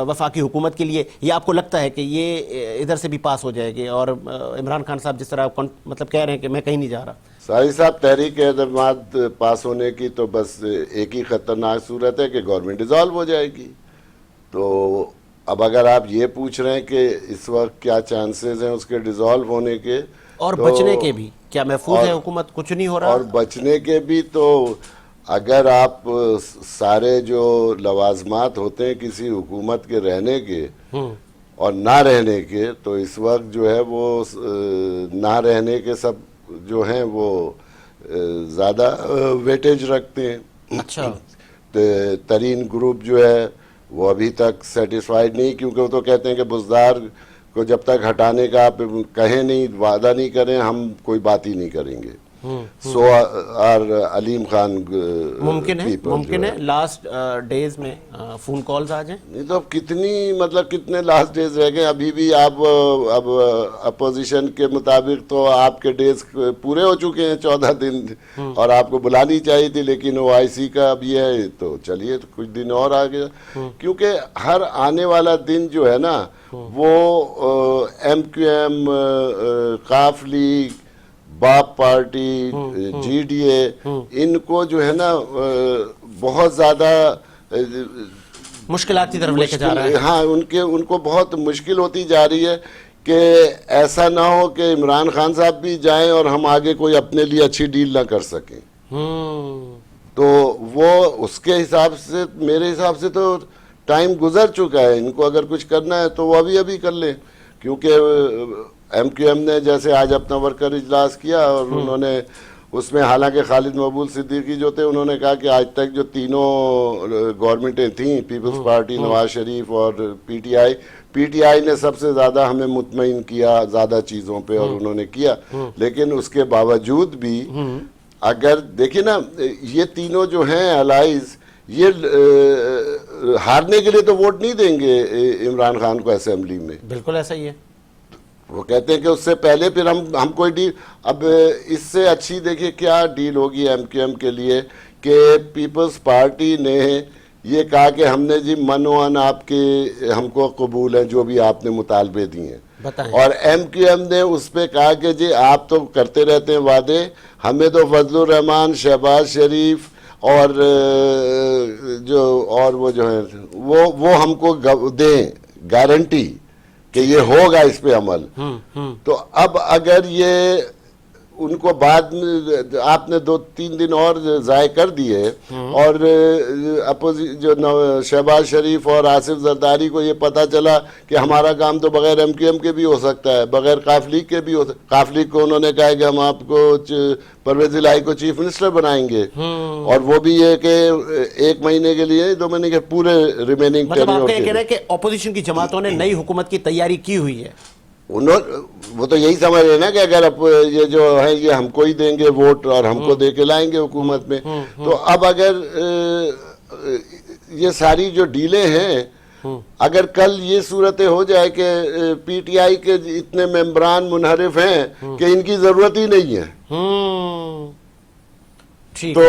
वफाकी हुकूमत के लिए, या आपको लगता है कि ये इधर से भी पास हो जाएगी और इमरान खान साहब जिस तरह मतलब कह रहे हैं कि मैं कहीं नहीं जा रहा? साहिब साहब, तहरीक अदमात पास होने की तो बस एक ही खतरनाक सूरत है कि गवर्नमेंट डिसॉल्व हो जाएगी। तो अब अगर आप ये पूछ रहे हैं कि इस वक्त क्या चांसेस हैं उसके डिसॉल्व होने के और तो बचने के भी, क्या महफूज है हुकूमत, कुछ नहीं हो रहा? और बचने के भी, तो अगर आप सारे जो लवाजमात होते हैं किसी हुकूमत के रहने के, और ना रहने के, तो इस वक्त जो है वो ना रहने के सब जो हैं वो ज़्यादा वेटेज रखते हैं। अच्छा। तरीन ग्रुप जो है वो अभी तक सेटिस्फाइड नहीं, क्योंकि वो तो कहते हैं कि बुज़दार को जब तक हटाने का आप कहें नहीं, वादा नहीं करें, हम कोई बात ही नहीं करेंगे। सो आर अलीम खान मुमकिन है लास्ट डेज में फोन कॉल्स आ जाएं। नहीं तो अब कितने लास्ट डेज रह गए, अभी भी आप अब अपोजिशन के मुताबिक तो आपके डेज पूरे हो चुके हैं 14 दिन, और आपको बुलानी चाहिए थी, लेकिन OIC का अब ये है, तो चलिए तो कुछ दिन और आ गया। क्योंकि हर आने वाला दिन जो है ना वो MQM, काफ लीग, बाप पार्टी, GDA, इनको जो है ना बहुत ज्यादा मुश्किलात की तरफ लेके जा रहा है। हाँ, उनको बहुत मुश्किल होती जा रही है कि ऐसा ना हो कि इमरान खान साहब भी जाएं और हम आगे कोई अपने लिए अच्छी डील ना कर सकें। तो वो उसके हिसाब से, मेरे हिसाब से तो टाइम गुजर चुका है। इनको अगर कुछ करना है तो वो अभी कर लें, क्योंकि MQM ने जैसे आज अपना वर्कर इजलास किया और उन्होंने उसमें, हालांकि खालिद मकबूल सिद्दीकी जो थे उन्होंने कहा कि आज तक जो तीनों गवर्नमेंटें थी, पीपल्स पार्टी, नवाज शरीफ और PTI ने सबसे ज़्यादा हमें मुतमईन किया ज़्यादा चीज़ों पे, और उन्होंने किया। लेकिन उसके बावजूद भी अगर देखिए ना, ये तीनों जो हैं अलाइज, ये हारने के लिए तो वोट नहीं देंगे इमरान खान को असेंबली में। बिल्कुल ऐसा ही है। वो कहते हैं कि उससे पहले फिर हम कोई डील, अब इससे अच्छी देखिए क्या डील होगी MQM के लिए कि पीपल्स पार्टी ने ये कहा कि हमने जी मनोअन आपके, हमको कबूल है जो भी आपने मुतालबे दिए हैं, और MQM ने उस पर कहा कि जी आप तो करते रहते हैं वादे, हमें तो फजलुर रहमान, शहबाज शरीफ और वो जो है वो हमको दें गारंटी कि ये होगा, इस पे अमल। तो अब अगर ये उनको बाद में आपने 2-3 दिन और ज़ाय कर दिए, और जो शहबाज शरीफ और आसिफ जरदारी को ये पता चला कि हमारा काम तो बगैर MQM के भी हो सकता है, बगैर काफ लीग के भी हो सकता है। काफ लीग को उन्होंने कहा कि हम आपको परवेज इलाही को चीफ मिनिस्टर बनाएंगे, और वो भी ये कि 1 महीने के लिए, 2 महीने के पूरे रिमेनिंग। मतलब आपका ये कहना है कि ऑपोजिशन की जमातों ने नई हुकूमत की तैयारी की हुई है। वो तो यही समझ रहे ना कि अगर ये जो है ये हमको ही देंगे वोट और हमको दे के लाएंगे हुकूमत में। तो अब अगर ये सारी जो डीलें हैं, अगर कल ये सूरतें हो जाए कि PTI के इतने मेंबरान मुनहरिफ हैं कि इनकी जरूरत ही नहीं है, तो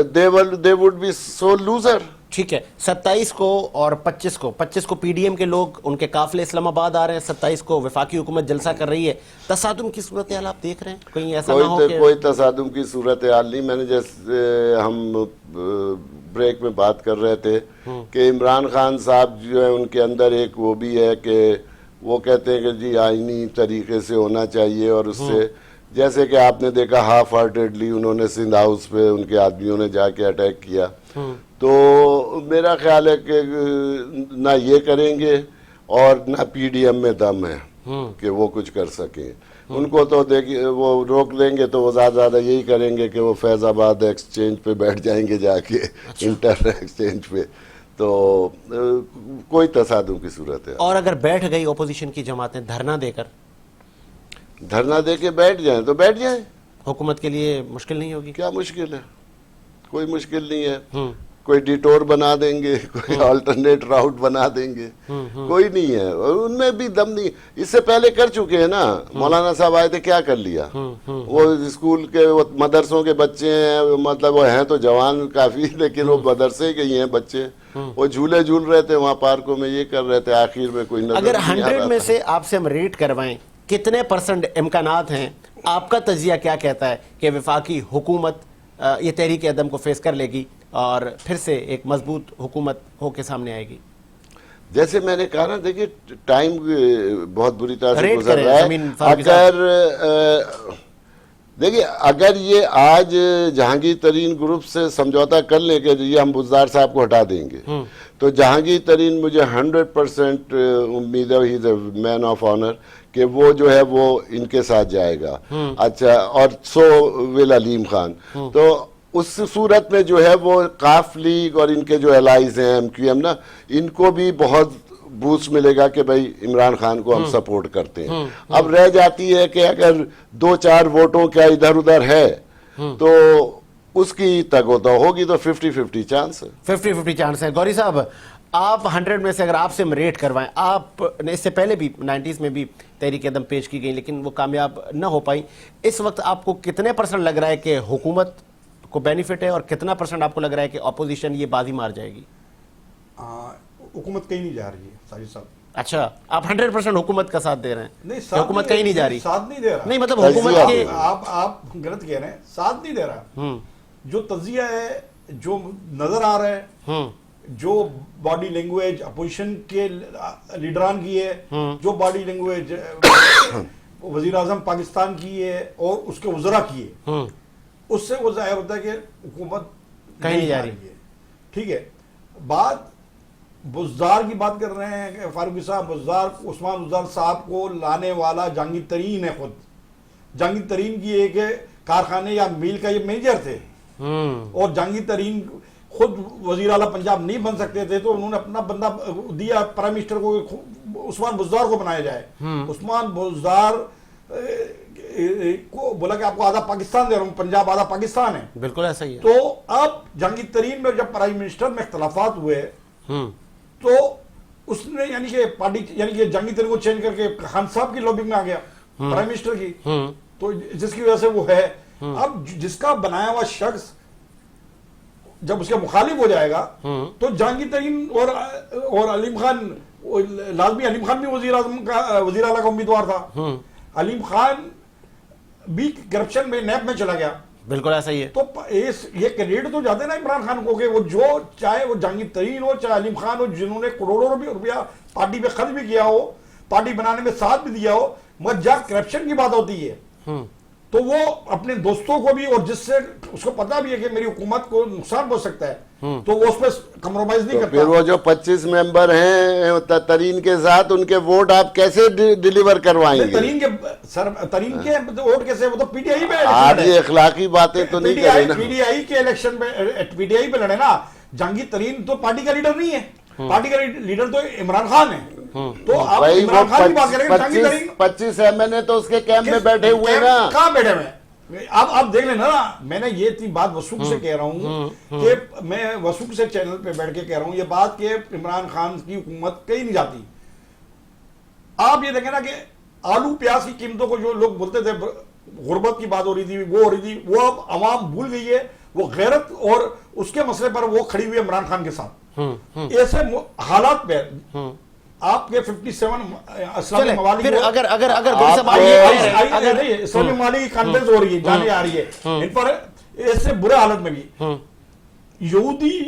they would be so loser. ठीक है, 27 को और 25 को PDM के लोग, उनके काफिले इस्लामाबाद आ रहे हैं, 27 को वफाकी हुकूमत जलसा कर रही है। तसादुम की सूरत हाल आप देख रहे हैं? कहीं ऐसा ना हो कि कोई तसादुम की सूरत हाल नहीं। मैंने जैसे हम ब्रेक में बात कर रहे थे कि इमरान खान साहब जो है उनके अंदर एक वो भी है कि वो कहते हैं कि जी आईनी तरीके से होना चाहिए, और उससे जैसे कि आपने देखा हाफ हार्टेडली उन्होंने सिंध हाउस पे उनके आदमियों ने जाके अटैक किया। तो मेरा ख्याल है कि ना ये करेंगे और ना PDM में दम है कि वो कुछ कर सके। उनको तो देखिए वो रोक देंगे तो वो ज़्यादा यही करेंगे कि वो फैज़ाबाद एक्सचेंज पे बैठ जाएंगे जाके। अच्छा। इंटर एक्सचेंज पे, तो कोई तसादुम की सूरत है। और अगर बैठ गई ओपोजिशन की जमातें धरना दे के बैठ जाएं तो बैठ जाएं, हुकूमत के लिए मुश्किल नहीं होगी? क्या मुश्किल है? कोई मुश्किल नहीं है। कोई डिटोर बना देंगे, कोई अल्टरनेट राउट बना देंगे, कोई नहीं है। उनमें भी दम नहीं। इससे पहले कर चुके हैं ना, मौलाना साहब आए थे, क्या कर लिया? वो स्कूल के वो मदरसों के बच्चे हैं, मतलब वो हैं तो जवान काफी, लेकिन वो मदरसे के ही हैं बच्चे। वो झूले झूल रहे थे वहाँ पार्कों में, ये कर रहे थे। आखिर में कोई अगर 100 में से आपसे हम रेट करवाएं कितने % इम्कानात हैं, आपका तजिया क्या कहता है कि वफाकी हुकूमत ये तहरीक अदम को फेस कर लेगी और फिर से एक मजबूत हुकूमत होके सामने आएगी? जैसे मैंने कहा ना, देखिए टाइम बहुत बुरी तरह से गुजर रहा है। अगर देखिए, अगर ये आज जहांगीर तरीन ग्रुप से समझौता कर लें कि ये हम बुज़दार साहब को हटा देंगे, तो जहांगीर तरीन मुझे 100% उम्मीद है, he is a man of honour, कि वो जो है वो इनके साथ जाएगा। अच्छा, और सो विल अलीम खान। तो उस सूरत में जो है वो काफ लीग और इनके जो एलाइज हैं MQM ना, इनको भी बहुत बूस्ट मिलेगा कि भाई इमरान खान को हम सपोर्ट करते हैं। अब रह जाती है कि अगर 2-4 वोटों का इधर उधर है तो उसकी तगोदा होगी, तो 50-50 चांस है। 50-50 चांस है। गौरी साहब, आप 100 में से अगर आपसे हम रेट करवाएं, आपने इससे पहले भी 90s में भी तहरीक कदम पेश की गई लेकिन वो कामयाब न हो पाई, इस वक्त आपको कितने % लग रहा है कि हुकूमत को बेनिफिट है और कितना % आपको लग रहा है कि अपोजिशन ये बाजी मार जाएगी? हुकूमत कहीं नहीं जा रही है साजिद साहब। अच्छा, आप 100% हुकूमत का साथ दे रहे हैं? नहीं, हुकूमत कहीं नहीं जा रही, साथ नहीं दे रहा। नहीं मतलब हुकूमत के आप गलत कह रहे हैं, साथ नहीं दे रहा। जो तजिया है, जो नजर आ रहा है, जो बॉडी लैंग्वेज अपोजिशन के लीडरान की है, जो बॉडी लैंग्वेज वजीर आजम पाकिस्तान की है और उसके वज़रा की है, उससे वो जाहिर होता है कि हुकूमत कहीं नहीं जा रही है। ठीक है, बात बुज़दार की बात कर रहे हैं कि फारूकी साहब, बुज़दार उस्मान बुज़दार साहब को लाने वाला जहांगीर तरीन है। खुद जहांगीर तरीन की एक कारखाने या मिल का ये मैनेजर थे और जहांगीर तरीन खुद वजीर आला पंजाब नहीं बन सकते थे, तो उन्होंने अपना बंदा दिया प्राइम मिनिस्टर को, उस्मान बुज़दार को बनाया जाए। उस्मान बुज़दार को बोला कि आपको आधा पाकिस्तान दे रहा हूं, पंजाब आधा पाकिस्तान है। बिल्कुल ऐसा ही है। तो अब जहांगीर तरीन में जब प्राइम मिनिस्टर में इख्तलाफात हुए तो उसने यानी कि पार्टी यानी कि जहांगीर तरीन को चेंज करके खान साहब की लॉबिंग में आ गया, प्राइम मिनिस्टर की, तो जिसकी वजह से वो है। अब जिसका बनाया हुआ शख्स जब उसके मुखालिफ हो जाएगा तो जहांगीर तरीन और अलीम खान, लाजमी अलीम खान भी वजीर आला का उम्मीदवार था, अलीम खान भी करप्शन में नैब में चला गया। बिल्कुल ऐसा ही है। तो ये क्रेडिट तो जाते ना इमरान खान को कि वो जो चाहे वो जहांगीर तरीन हो चाहे अलीम खान हो, जिन्होंने करोड़ों रुपया पार्टी पे खर्च भी किया हो, पार्टी बनाने में साथ भी दिया हो, मगर जब करप्शन की बात होती है तो वो अपने दोस्तों को भी, और जिससे उसको पता भी है कि मेरी हुकूमत को नुकसान हो सकता है, तो वो उस पर कम्प्रोमाइज नहीं करता। फिर वो जो 25 मेंबर हैं तरीन के साथ, उनके वोट आप कैसे डिलीवर करवाएंगे? तरीन के वोट कैसे? वो तो पीटीआई पे आप ये इखलाकी बातें तो नहीं कर रहे ना। पीटीआई के इलेक्शन में पीटीआई पे लड़े ना। जहांगीर तरीन तो पार्टी का लीडर नहीं है, पार्टी का लीडर तो इमरान खान है। तो आप इमरान खान की बात करेंगे, जहांगीर तरीन 25 MNA तो उसके कैंप में बैठे हुए ना। कहां बैठे हुए? आप देख लेना ना। मैंने ये इतनी बात वसूख से कह रहा हूँ कि मैं वसूख से चैनल पे बैठ के कह रहा हूँ ये बात कि इमरान खान की हुकूमत कहीं नहीं जाती। आप ये देखें ना कि आलू प्याज की कीमतों को जो लोग बोलते थे, गुर्बत की बात हो रही थी, वो हो रही थी, वो अब अवाम भूल गई है। वो गैरत और उसके मसले पर वो खड़ी हुई है इमरान खान के साथ। ऐसे हालात पे आपके 57 इस्लामी ममालिक, फिर अगर इस्लामी ममालिक की कॉन्फ्रेंस हो रही है, जाने आ रही है, इन पर ऐसे बुरे हालत में भी यहूदी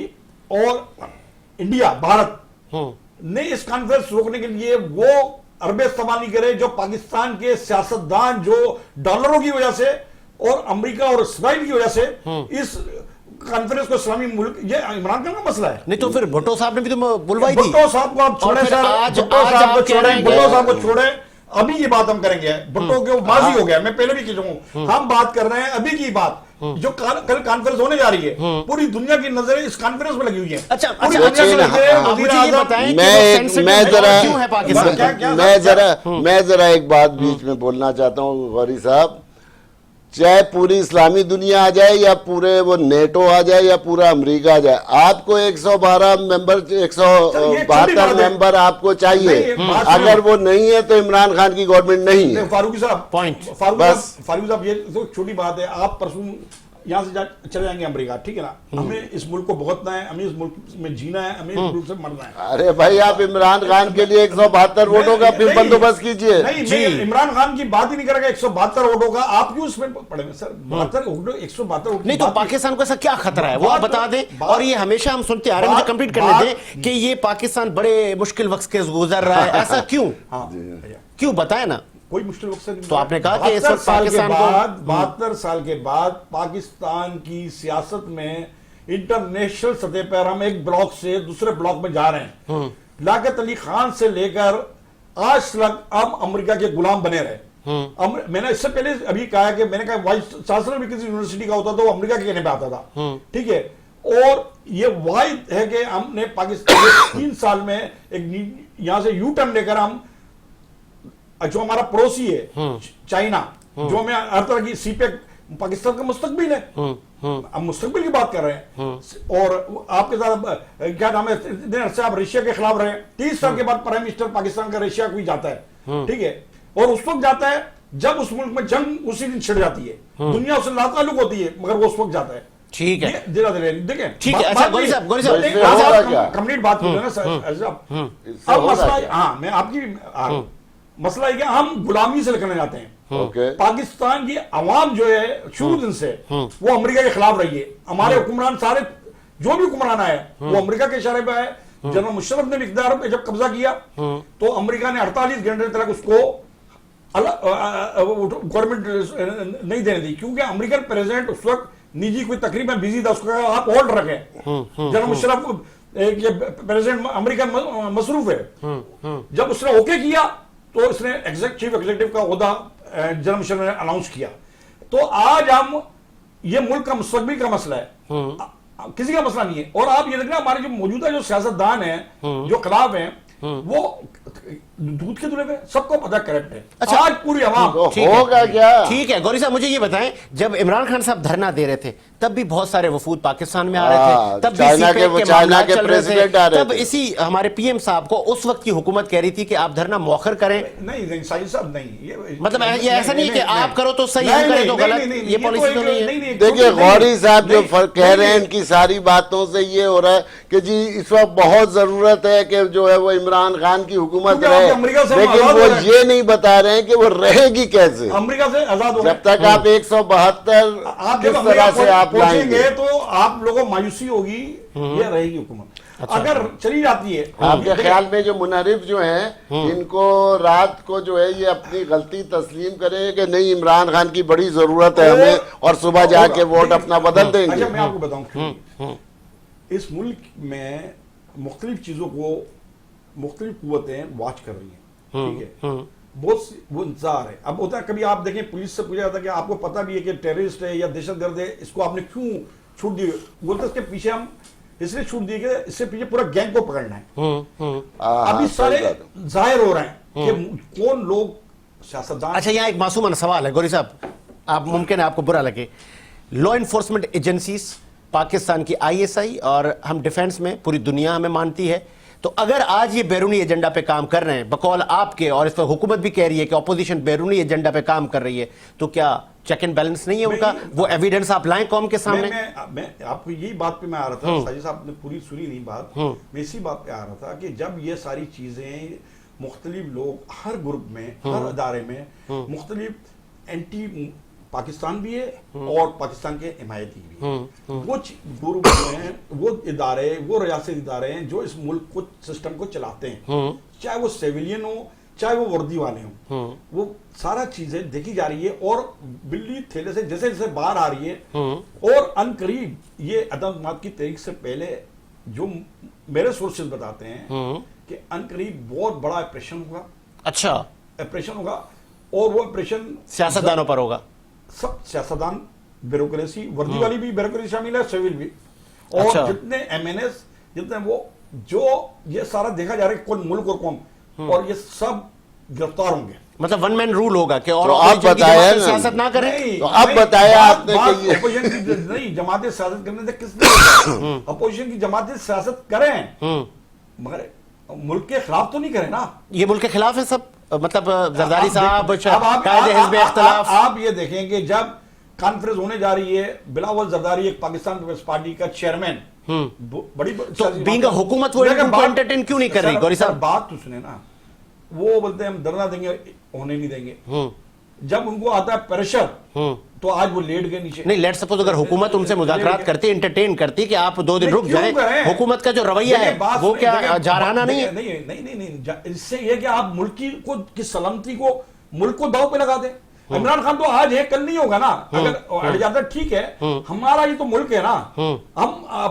और इंडिया, भारत ने इस कॉन्फ्रेंस रोकने के लिए वो अरबे इस्तेमाल करे जो पाकिस्तान के सियासतदान जो डॉलरों की वजह से और अमेरिका और इसराइल की वजह से इस कॉन्फ्रेंस को इस्लामी मुल्क, ये इमरान खान का मसला है। नहीं तो फिर भुट्टो साहब ने भी तो बुलवाई थी। भुट्टो साहब को आप छोड़े, भुट्टो साहब को छोड़े, अभी ये बात हम करेंगे। भुट्टो के माजी हो गया, मैं पहले भी कह चुका हूं, हम बात कर रहे हैं अभी की बात जो कल कॉन्फ्रेंस होने जा रही है। पूरी दुनिया की नजरें इस कॉन्फ्रेंस में लगी हुई है। अच्छा, पूरी दुनिया की नजरें, मैं जरा एक बात बीच में बोलना चाहता हूँ गौरी साहब। चाहे पूरी इस्लामी दुनिया आ जाए या पूरे वो नेटो आ जाए या पूरा अमेरिका आ जाए, आपको 112 मेंबर, 172 मेंबर आपको चाहिए। अगर वो नहीं है तो इमरान खान की गवर्नमेंट नहीं है। फारूकी साहब, पॉइंट, फारूकी साहब ये तो छोटी बात है। आप परसों यहाँ से चले जाएंगे अमेरिका, ठीक है ना? हमें इस मुल्क को भुगतना है, हमें इस मुल्क में जीना है, हमें इस मुल्क से मरना है। अरे भाई, आप इमरान खान के लिए 172 वोटों का फिर बंदोबस्त कीजिए। नहीं, इमरान खान की बात ही नहीं करेगा। 172 वोटों का आप क्यों इसमें पड़ेंगे सर? 172 नहीं तो पाकिस्तान को ऐसा क्या खतरा है वो आप बता दें। और ये हमेशा हम सुनते आ रहे हैं, मुझे कंप्लीट करने दें कि ये पाकिस्तान बड़े मुश्किल वक्त के गुजर रहा है, ऐसा क्यों? क्यों बताए ना। कोई मुश्किल वक्त से नहीं। तो आपने कहा कि इस 72 वक्त साल के पाकिस्तान बाद को 72 साल के बाद पाकिस्तान की सियासत में इंटरनेशनल सतह पर हम एक ब्लॉक से दूसरे ब्लॉक में जा रहे हैं। लियाकत अली खान से लेकर आज तक हम अमेरिका के गुलाम बने रहे। मैंने इससे पहले अभी कहा कि मैंने कहा वाइस चांसलर भी किसी यूनिवर्सिटी का होता तो वो अमेरिका के कहने पे आता था, ठीक है। और ये वाइड है कि हमने पाकिस्तान 3 साल में एक यहां से यू टर्न लेकर हम जो हमारा पड़ोसी है चाइना, जो हमें हर तरह की सीपेक पाकिस्तान का मुस्तकबिल है, हम मुस्तकबिल की बात कर रहे हैं। और आपके साथ क्या नाम है, इतने अरसे आप रशिया के खिलाफ रहे, 30 साल के बाद प्राइम मिनिस्टर पाकिस्तान का रशिया कोई जाता है, ठीक है। और उस वक्त जाता है जब उस मुल्क में जंग उसी दिन छिड़ जाती है, दुनिया उससे लाताल्लुक होती है, मगर वो उस वक्त जाता है। ठीक है, देखें, ठीक है। अच्छा गौरी साहब कंप्लीट बात कीजिए ना सर। अब मसला, हाँ मैं आपकी मसला है कि हम गुलामी से निकलने जाते हैं। पाकिस्तान की अवाम जो है शुरू दिन से वो अमेरिका के खिलाफ रही है। हमारे हुक्मरान सारे जो भी हुक्मरान आए वो अमेरिका के इशारे पे आए। जनरल मुशर्रफ ने इक़्तिदार पे जब कब्जा किया तो अमेरिका ने 48 घंटे तक उसको गवर्नमेंट नहीं देने दी, क्योंकि अमेरिकन प्रेसिडेंट उस वक्त निजी कोई तकरीबन बिजी था, उसको आप होल्ड रखें। जनरल मुशर्रफ प्रेसिडेंट अमेरिका मसरूफ है। जब उसने ओके किया तो इसने चीफ एग्जीक्यूटिव का ओहदा जनरल मुशर्रफ ने अनाउंस किया। तो आज हम ये मुल्क का मुस्तकबिल का मसला है, किसी का मसला नहीं है। और आप ये देखना हमारे जो मौजूदा जो सियासतदान हैं जो खिलाफ हैं वो दूध के दूल्हे में सबको पता करेक्ट है। अच्छा, आज पूरी आवाम होगा क्या? ठीक है गौरी साहब, मुझे ये बताएं, जब इमरान खान साहब धरना दे रहे थे तब भी बहुत सारे वफूद पाकिस्तान में आ रहे थे, तब भी चाइना के मामलात चल रहे थे, तब थे। इसी हमारे पीएम साहब को उस वक्त की हुकूमत कह रही थी कि आप धरना मौखर करें। नहीं साहिब साहब, नहीं, मतलब ये ऐसा नहीं है कि आप करो तो सही, हम करें तो गलत, ये पॉलिसी तो नहीं है। देखिए गौरी साहब जो कह रहे हैं इनकी सारी बातों से ये हो रहा है कि जी इस वक्त बहुत जरूरत है कि जो है वो इमरान खान की हुकूमत रहे, लेकिन वो ये नहीं बता रहे हैं कि वो रहेगी कैसे। अमेरिका से आजाद हो, जब तक आप 172 किस तरह से आप लाएंगे तो आप लोगों को मायूसी होगी, ये रहेगी हुकूमत। अच्छा, अगर चली जाती है आपके ख्याल में जो मुनरिफ जो हैं इनको रात को जो है ये अपनी गलती तस्लीम करें कि नहीं इमरान खान की बड़ी जरूरत है हमें, और सुबह जाके वोट अपना बदल देंगे? अच्छा मैं आपको बताऊं, इस मुल्क में मुख्तलिफ चीजों को मुख्तलिफ कुव्वतें वॉच कर रही हैं, ठीक है, बहुत वो इंतजार है। अब होता है कभी आप देखें पुलिस से पूछा जाता है कि आपको पता भी है कि टेररिस्ट है या दहशतगर्द है, इसको आपने क्यों छूट दी? बोलते इसके पीछे हम इसलिए छूट दी कि इससे पीछे पूरा गैंग को पकड़ना है। अभी सारे जाहिर हो रहे हैं कि कौन लोग सियासतदान। अच्छा यहाँ एक मासूमाना सवाल है गौरी साहब, आप मुमकिन है आपको बुरा लगे, लॉ इन्फोर्समेंट एजेंसीज पाकिस्तान की ISI और हम डिफेंस में पूरी दुनिया हमें मानती है, तो अगर आज ये बैरूनी एजेंडा पे काम कर रहे हैं बकौल आपके, और इस पर हुकूमत भी कह रही है कि ऑपोजिशन बैरूनी एजेंडा पे काम कर रही है, तो क्या चेक एंड बैलेंस नहीं है उनका? वो एविडेंस आप लाएं कौम के सामने। मैं आपको यही बात पे मैं आ रहा था, साजिद साहब ने पूरी सुनी नहीं बात, मैं इसी बात पे आ रहा था कि जब ये सारी चीजें मुख्तलिफ लोग हर ग्रुप में हर अदारे में मुख्तलिफ एंटी पाकिस्तान भी है और पाकिस्तान के हिमायती भी है, वो ग्रुप हैं, वो इदारे, वो रियासती इदारे हैं जो इस मुल्क को सिस्टम को चलाते हैं, चाहे वो सिविलियन हो चाहे वो वर्दी वाले हों, वो सारा चीजें देखी जा रही है और बिल्ली थैले से जैसे जैसे बाहर आ रही है। और अनकरीब ये आतंकवाद की तारीख से पहले जो मेरे सोर्सेज बताते हैं कि अनकरीब बहुत बड़ा ऑपरेशन होगा। अच्छा, ऑपरेशन होगा और वो ऑपरेशन सियासतदानों पर होगा, सब सियासतदान, ब्यूरोक्रेसी, वर्दी वाली भी ब्यूरोक्रेसी शामिल है, सिविल भी, और अच्छा, जितने MNS जितने वो जो ये सारा देखा जा रहा है कौन मुल्क और कौन, और ये सब गिरफ्तार होंगे। मतलब वन मैन रूल होगा कि और तो आप बताया सियासत ना करें, तो आप बताया आपने कि ये अपोजिशन की नहीं जमातें सियासत करने से किसने अपोजिशन की जमातें सियासत करें मगर मुल्क के खिलाफ तो नहीं करें ना। ये मुल्क के खिलाफ है सब, मतलब जरदारी साहब, आप ये देखेंगे जब कॉन्फ्रेंस होने जा रही है, बिलावल जरदारी एक पाकिस्तान पीपल्स पार्टी का चेयरमैन, बड़ी तो बीइंग हुकूमत वो एंटरटेन क्यों नहीं कर रही? गौरी साहब बात तो सुने ना, वो बोलते हैं हम धरना देंगे, होने नहीं देंगे। जब उनको आता है प्रेशर तो आज वो लेट गए नीचे। नहीं, लेट सपोज अगर हुकूमत उनसे मुज़ाकरात करती, एंटरटेन करती कि आप 2 दिन रुक जाए, हुकूमत का जो रवैया है वो क्या जारहाना नहीं है? नहीं, इससे ये कि आप मुल्क की सलामती को मुल्क को दांव पे लगा दे। इमरान खान तो आज है, कल नहीं होगा ना। अगर अड़ जाता ठीक है, हमारा ये तो मुल्क है ना, हम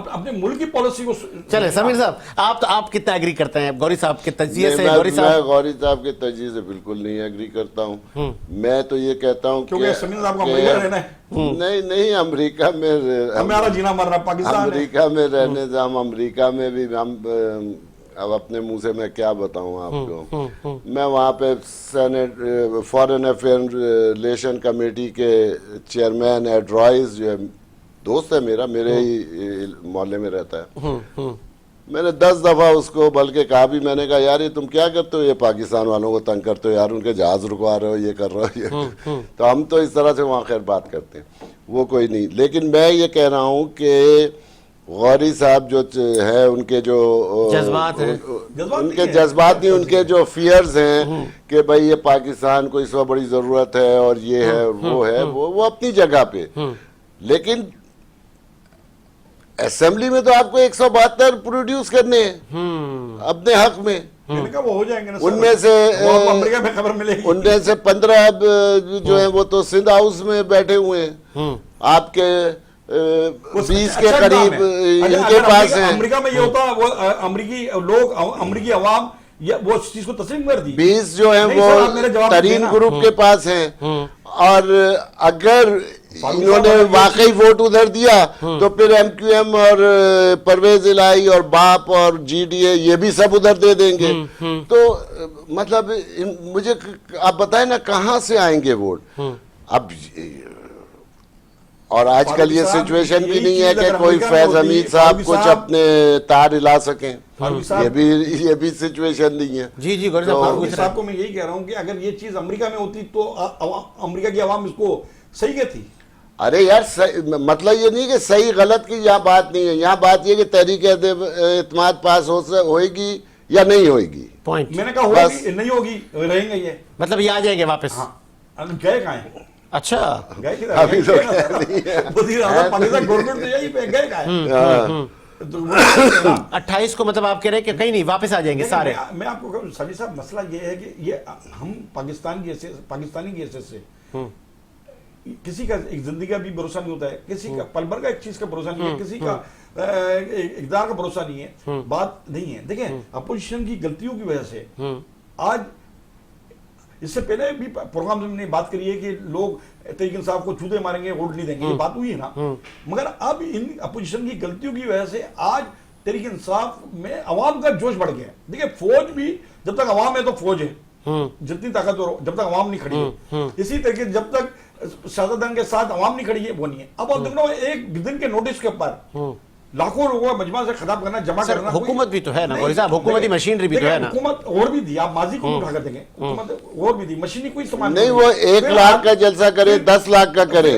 अपने मुल्क की पॉलिसी को। चले समीर साहब, आप कितना एग्री करते हैं गौरी साहब के तजिए से? मैं गौरी साहब के तजिए से बिल्कुल नहीं एग्री करता हूँ। मैं तो ये कहता हूँ क्योंकि समीर साहब को अमेरिका रहना है। नहीं, अमेरिका में हमारा जीना मरना पाकिस्तान अमेरिका में रहने से हम अमेरिका में भी हम अब अपने मुंह से मैं क्या बताऊं आपको। मैं वहाँ पे senate foreign affair relation committee के चेयरमैन एड रॉयस जो है, दोस्त है मेरा, मेरे ही मोहल्ले में रहता है। मैंने 10 दफा उसको बल्कि कहा भी, मैंने कहा यार ये तुम क्या करते हो, ये पाकिस्तान वालों को तंग करते हो यार, उनके जहाज रुकवा रहे हो, ये कर रहे हो ये। तो हम तो इस तरह से वहाँ खैर बात करते हैं, वो कोई नहीं। लेकिन मैं ये कह रहा हूँ कि गौरी साहब जो है, उनके जो जज्बात हैं, उनके जज्बात नहीं, उनके जो फियर्स हैं कि भाई ये पाकिस्तान को इस वक्त बड़ी जरूरत है और ये है और वो है, वो अपनी जगह पे। लेकिन असेंबली में तो आपको 172 प्रोड्यूस करने हैं अपने हक में। वो हो जाएंगे ना, उनमें से अमेरिका में खबर मिलेगी। उनमें से 15 अब जो है वो तो सिंध हाउस में बैठे हुए हैं, आपके 20 के करीब इनके पास है। अमेरिका में ये होता, वो अमेरिकी लोग, अमेरिकी अवाम वो चीज को तस्लीम कर दी। 20 जो है वो तरीन ग्रुप के पास हैं, और अगर इन्होंने वाकई वोट उधर दिया तो फिर MQM और परवेज इलाही और बाप और GDA ये भी सब उधर दे देंगे। तो मतलब मुझे आप बताएं ना, कहाँ से आएंगे वोट अब। और आजकल ये सिचुएशन भी नहीं है कि कोई फैज हमीद साहब कुछ अपने तार हिला सकें, ये भी सिचुएशन नहीं है। जी गौरी साहब को मैं यही कह रहा हूँ कि अगर ये चीज अमेरिका में होती तो अमेरिका की आवाम इसको सही कहती। अरे यार मतलब ये नहीं कि सही गलत की यहाँ बात नहीं है, यहाँ बात ये कि तहरीक एतमाद पास होएगी या नहीं होएगी। पॉइंट मैंने कहा होगी नहीं होगी, रहेंगे ये, मतलब ये आ जाएंगे वापस। हाँ, गए कहाँ हैं? अच्छा, अभी तो पाकिस्तान गवर्नमेंट तो यही पे गए कहाँ हैं? 28 को मतलब आप कह रहे हैं कि कहीं नहीं, वापस आ जाएंगे सारे। मैं आपको कहूँ सभी साहब, मसला ये है कि ये हम पाकिस्तानी की हैसियत से किसी का एक जिंदगी का भी भरोसा नहीं होता है, किसी का पल भर का एक चीज का भरोसा नहीं है, किसी का इक़्तिदार का भरोसा नहीं है, बात नहीं है। देखें, अपोजिशन की गलतियों की वजह से आज, इससे पहले भी प्रोग्राम में हमने बात करी है कि लोग तरीक इंसाफ को चूते मारेंगे, वोट नहीं देंगे, ये बात हुई है ना। मगर अब इन अपोजिशन की गलतियों की वजह से आज तरीक इंसाफ में अवाम का जोश बढ़ गया। देखिए, फौज भी जब तक अवाम है तो फौज है, जितनी ताकतवर, जब तक अवाम नहीं खड़ी है। इसी तरीके जब तक सियासतदान के साथ अवाम नहीं खड़ी है, वो नहीं है। अब आप देखो, एक दिन के नोटिस के ऊपर लाखों लोगों का मजमा से खिताब करना, जमा करना। हुकूमत भी तो है ना गौरी साहब, हुकूमती मशीनरी भी तो है ना। हुकूमत और भी दी, आप माजी को उठा कर देंगे, हुकूमत और भी दी, मशीनरी कोई इस्तेमाल नहीं। वो 1 लाख का जलसा करे, 10 लाख का करे,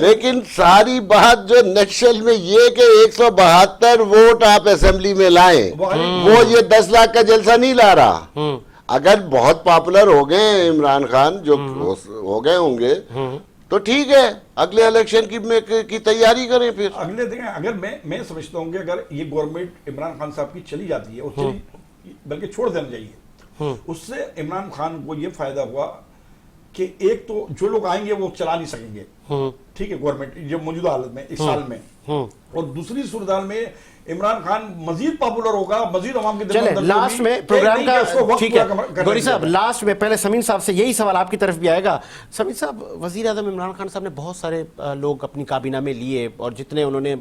लेकिन सारी बात जो नक्शल में ये कि 172 वोट आप असेंबली में लाएं, वो ये 10 लाख का जलसा नहीं ला रहा। अगर बहुत पॉपुलर हो गए इमरान खान, जो हो गए होंगे, तो ठीक है, अगले इलेक्शन की तैयारी करें। फिर अगले देखें, अगर मैं समझता हूं कि अगर ये गवर्नमेंट इमरान खान साहब की चली जाती है, और चली बल्कि छोड़ देना चाहिए, उससे इमरान खान को ये फायदा हुआ कि एक तो जो लोग आएंगे वो चला नहीं सकेंगे, ठीक है, गवर्नमेंट जो मौजूदा हालत में इस साल में, और दूसरी सूरत में इमरान खान मजीद पॉपुलर होगा, मजीद अवाम के चले लास्ट में प्रोग्राम का, ठीक है गौरी साहब, लास्ट में पहले समीर साहब से यही सवाल आपकी तरफ भी आएगा। समीर साहब, वजीर आजम इमरान खान साहब ने बहुत सारे लोग अपनी काबीना में लिए, और जितने उन्होंने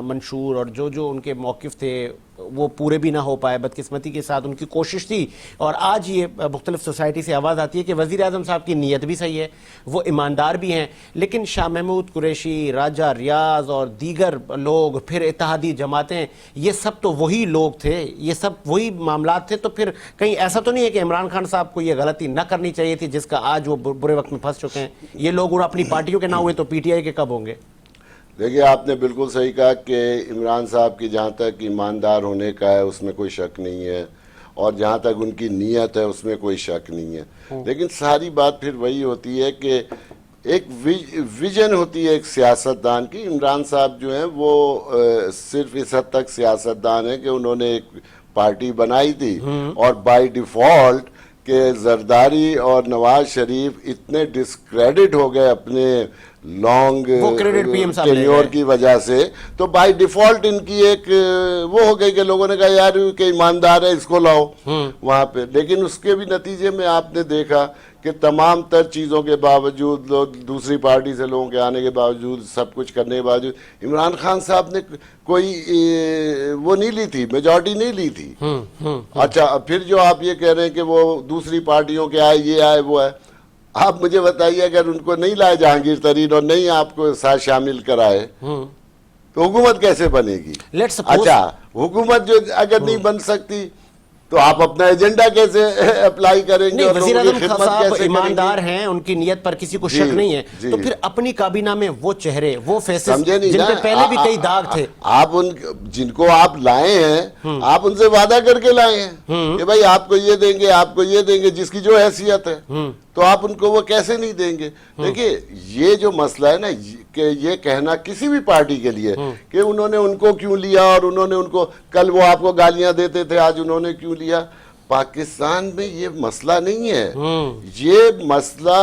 मंशूर और जो उनके मौक़िफ़ थे वो पूरे भी ना हो पाए, बदकिस्मती के साथ उनकी कोशिश थी। और आज ये मुख्तलिफ सोसाइटी से आवाज़ आती है कि वज़ीर आज़म साहब की नीयत भी सही है, वो ईमानदार भी हैं, लेकिन शाह महमूद कुरैशी, राजा रियाज और दीगर लोग, फिर इत्तेहादी जमातें, ये सब तो वही लोग थे, ये सब वही मामला थे। तो फिर कहीं ऐसा तो नहीं है कि इमरान खान साहब को ये गलती ना करनी चाहिए थी जिसका आज वो बुरे वक्त में फंस चुके हैं? ये लोग और अपनी पार्टियों के ना हुए तो PTI के कब होंगे? देखिए, आपने बिल्कुल सही कहा कि इमरान साहब की जहाँ तक ईमानदार होने का है उसमें कोई शक नहीं है, और जहाँ तक उनकी नीयत है उसमें कोई शक नहीं है। लेकिन सारी बात फिर वही होती है कि एक विजन होती है एक सियासतदान की। इमरान साहब जो हैं वो सिर्फ इस हद तक सियासतदान है कि उन्होंने एक पार्टी बनाई थी, और बाय डिफ़ॉल्ट कि जरदारी और नवाज शरीफ इतने डिस्क्रेडिट हो गए अपने लॉन्ग वो क्रेडिट पीएम साहब ले टेन्योर गए। की वजह से, तो बाय डिफॉल्ट इनकी एक वो हो गई कि लोगों ने कहा यार के ईमानदार है इसको लाओ वहां पे। लेकिन उसके भी नतीजे में आपने देखा कि तमाम तर चीज़ों के बावजूद, लोग दूसरी पार्टी से लोगों के आने के बावजूद, सब कुछ करने के बावजूद, इमरान खान साहब ने कोई वो नहीं ली थी, मेजॉरिटी नहीं ली थी। अच्छा, फिर जो आप ये कह रहे हैं कि वो दूसरी पार्टियों के आए, ये आए वो आए, आप मुझे बताइए अगर उनको नहीं लाए जहांगीर तरीन और नहीं आपको साथ शामिल कराए तो हुकूमत कैसे बनेगी? Let's suppose- अच्छा, हुकूमत जो अगर नहीं बन सकती तो आप अपना एजेंडा कैसे अप्लाई करेंगे नहीं, और वजीर लोगों की आजम खिदमत साहब कैसे ईमानदार करेंगे? हैं, उनकी नियत पर किसी को जी, शक नहीं है, जी। तो फिर अपनी काबीना में वो चेहरे, वो फेसेस समझे नहीं जिन ना, पे पहले भी कई दाग थे, आप उन जिनको आप लाए हैं आप उनसे वादा करके लाए हैं कि भाई आपको ये देंगे, आपको ये देंगे, जिसकी जो हैसियत है, तो आप उनको वो कैसे नहीं देंगे? देखिए, ये जो मसला है ना, कि ये कहना किसी भी पार्टी के लिए कि उन्होंने उनको क्यों लिया और उन्होंने उनको, कल वो आपको गालियां देते थे, आज उन्होंने क्यों लिया। पाकिस्तान में ये मसला नहीं है, ये मसला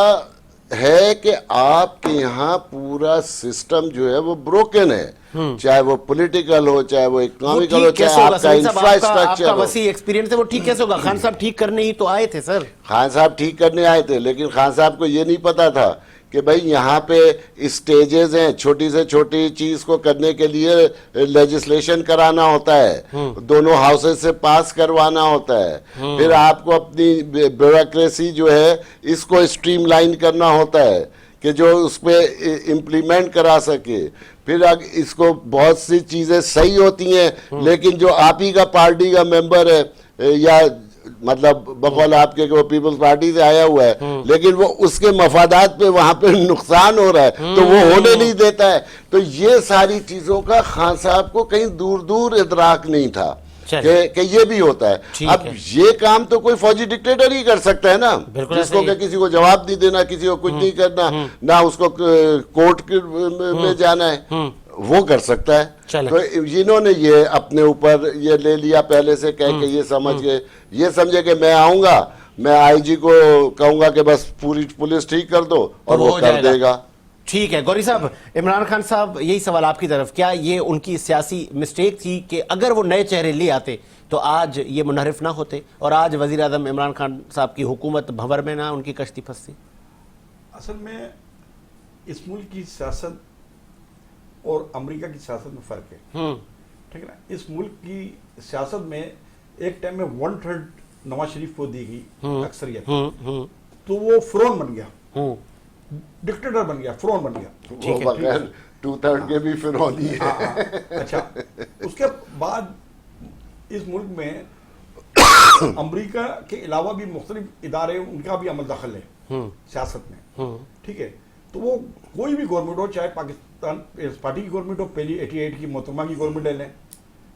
है कि आपके यहाँ पूरा सिस्टम जो है वो ब्रोकन है, चाहे वो पॉलिटिकल हो, चाहे वो वो इकोनॉमिकल हो, ठीक कैसे चाहे होगा? आपका सलीम साहब, इंफ्रास्ट्रक्चर आपका हो। वसी एक्सपीरियंस है, वो ठीक कैसे होगा? खान साहब ठीक करने ही तो आए थे सर। खान साहब ठीक करने आए थे, लेकिन खान साहब को ये नहीं पता था कि भाई यहाँ पे स्टेजेस हैं, छोटी से छोटी चीज को करने के लिए लेजिस्लेशन कराना होता है, दोनों हाउसेस से पास करवाना होता है, फिर आपको अपनी ब्यूरोक्रेसी जो है इसको स्ट्रीमलाइन करना होता है कि जो उस पर इम्प्लीमेंट करा सके। फिर इसको बहुत सी चीजें सही होती हैं, लेकिन जो आप ही का पार्टी का मेंबर है या मतलब बकौल आपके वो पीपल्स पार्टी से आया हुआ है, लेकिन वो उसके मफादात पे वहां पे नुकसान हो रहा है तो वो होने नहीं देता है। तो ये सारी चीजों का खान साहब को कहीं दूर दूर इदराक नहीं था कि ये भी होता है। अब ये काम तो कोई फौजी डिक्टेटर ही कर सकता है ना, जिसको कि किसी को जवाब नहीं देना, किसी को कुछ नहीं करना, ना उसको कोर्ट में जाना है, वो कर सकता है। तो इन्होंने ये अपने ऊपर ये ले लिया पहले से, कह के ये समझ गए, ये समझे कि मैं आऊंगा, मैं आईजी को कहूंगा कि बस पूरी पुलिस ठीक कर दो और वो कर देगा। ठीक है गौरी साहब, इमरान खान साहब, यही सवाल आपकी तरफ, क्या ये उनकी सियासी मिस्टेक थी कि अगर वो नए चेहरे ले आते तो आज ये मुनहरिफ ना होते और आज वजीर आजम इमरान खान साहब की हुकूमत भंवर में ना उनकी कश्ती फंसती? असल में इस मुल्क की सियासत और अमेरिका की सियासत में फर्क है, ठीक है ना। इस मुल्क की सियासत में एक टाइम में 1/3 नवाज शरीफ को दी गई अक्सरियत, तो वो फिरौन बन गया, डिक्टेटर बन गया, फिरौन बन गया। वो बगैर 2/3 के भी फिरौन ही है। अच्छा, उसके बाद इस मुल्क में अमेरिका के अलावा भी मुख्तलिफ इदारे, उनका भी अमल दखल है सियासत में, ठीक है। तो वो कोई भी गवर्नमेंट हो, चाहे पाकिस्तान पार्टी की गवर्नमेंट हो, पहली 88 की मोहतरमा की गवर्नमेंट ले लें,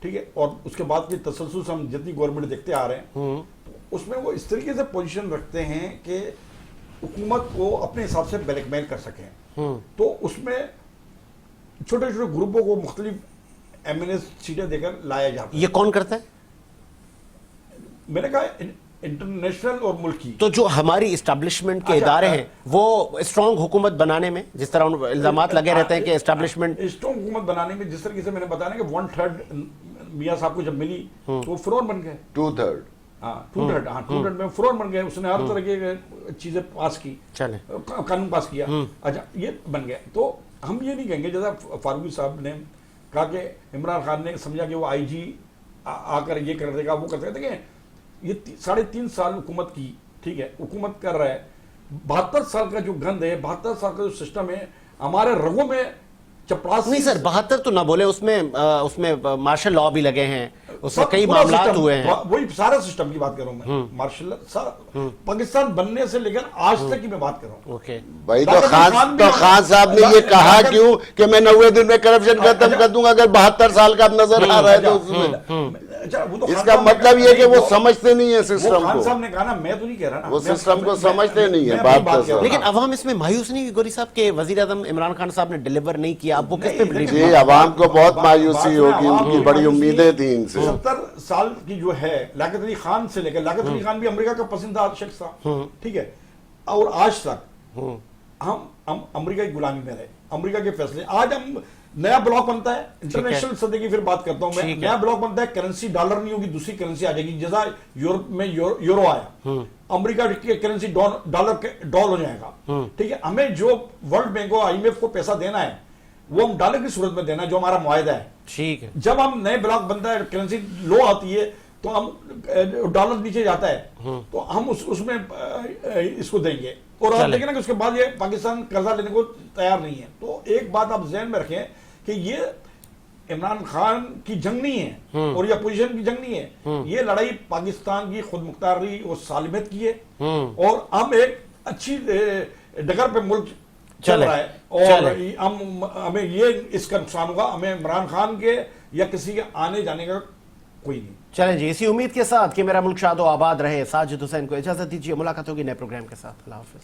ठीक है, और उसके बाद की तसल्सल हम जितनी गवर्नमेंट देखते आ रहे हैं, तो उसमें वो इस तरीके से पोजीशन रखते हैं कि हुकूमत को अपने हिसाब से ब्लैकमेल कर सकें। तो उसमें छोटे छोटे ग्रुपों को मुख्तलिफ MNS सीटें देकर लाया जाता है। ये कौन करता है? मैंने कहा इंटरनेशनल और मुल्की। तो जो हमारी इस्टेब्लिशमेंट के इदारे हैं वो स्ट्रॉन्ग हुकूमत बनाने में, जिस तरह इल्जामात लगे रहते हैं कि इस्टेब्लिशमेंट स्ट्रॉन्ग हुकूमत बनाने में, जिस तरीके से मैंने बताया कि 1/3 मियां साहब को जब मिली तो वो फिरौन बन गए। 2/3 2/3 में फिरौन बन गए, उसने हर तरह की चीजें पास की, चले कानून पास किया। अच्छा, ये बन गए। तो हम ये नहीं कहेंगे, जैसा फारूकी साहब ने कहा कि इमरान खान ने समझा कि वो IG आकर ये कर देगा, वो कर देगा। देखिए, ये 3.5 साल हुकूमत की, ठीक है, हुकूमत कर रहा है, 72 साल का जो गंद है, 72 साल का जो सिस्टम है, हमारे रगों में चपरास नहीं सर, 72 तो ना बोले, उसमें मार्शल लॉ भी लगे हैं, उसमें कई मामला हुए हैं। वही सारे सिस्टम की बात कर रहा हूं मैं, मार्शल पाकिस्तान बनने से लेकर आज तक की मैं बात कर रहा हूं। ओके भाई, तो खान साहब ने ये कहा क्यों कि मैं 90 दिन में करप्शन खत्म कर दूंगा? अगर 72 साल का नजर आ रहा है तो उसमें इसका मतलब ये कि वो समझते नहीं है सिस्टम को। खान साहब ने कहा ना, मैं तो नहीं कह रहा ना, वो सिस्टम को समझते नहीं है बात। लेकिन अवाम इसमें मायूस नहीं हुई गोरी साहब के वजीर आजम इमरान खान साहब ने डिलीवर नहीं किया? अब वो किस पे बिलीव? जी, अवाम को बहुत मायूसी होगी, उनकी बड़ी उम्मीदें थी इनसे। 70 साल की जो है लियाकत अली खान से लेकर, लियाकत अली खान भी अमेरिका का पसंदीदा शख्स था, ठीक है, और आज तक हम अमेरिका की गुलामी में रहे, अमेरिका के फैसले। आज हम नया ब्लॉक बनता है, इंटरनेशनल सतह की फिर बात करता हूं मैं, नया ब्लॉक बनता है, करेंसी डॉलर नहीं होगी, दूसरी करेंसी आ जाएगी, जैसा यूरोप में यूरो आया, अमेरिका की करेंसी डॉलर हो जाएगा, ठीक है। हमें जो वर्ल्ड बैंक और IMF को पैसा देना है वो हम डॉलर की सूरत में देना है, जो हमारा मुआहदा है, ठीक है। जब हम नए ब्लॉक बनता है, करेंसी लो आती है, तो हम डॉलर नीचे जाता है, तो हम उसमें इसको देंगे, और आप देखें ना कि उसके बाद ये पाकिस्तान कर्जा लेने को तैयार नहीं है। तो एक बात आप ज़हन में रखें कि ये इमरान खान की जंग नहीं है और ये अपोजिशन की जंग नहीं है, ये लड़ाई पाकिस्तान की खुद मुख्तारी और सालिमियत की है, और हम एक अच्छी डगर पे मुल्क चल रहा है, और हमें ये इसका नुकसान होगा, हमें इमरान खान के या किसी के आने जाने का कोई नहीं। चलें जी, इसी उम्मीद के साथ कि मेरा मुल्क शादो आबाद रहे, साजिद हुसैन को इजाजत दीजिए। मुलाकात होगी नए प्रोग्राम के साथ। अल्लाह हाफिज।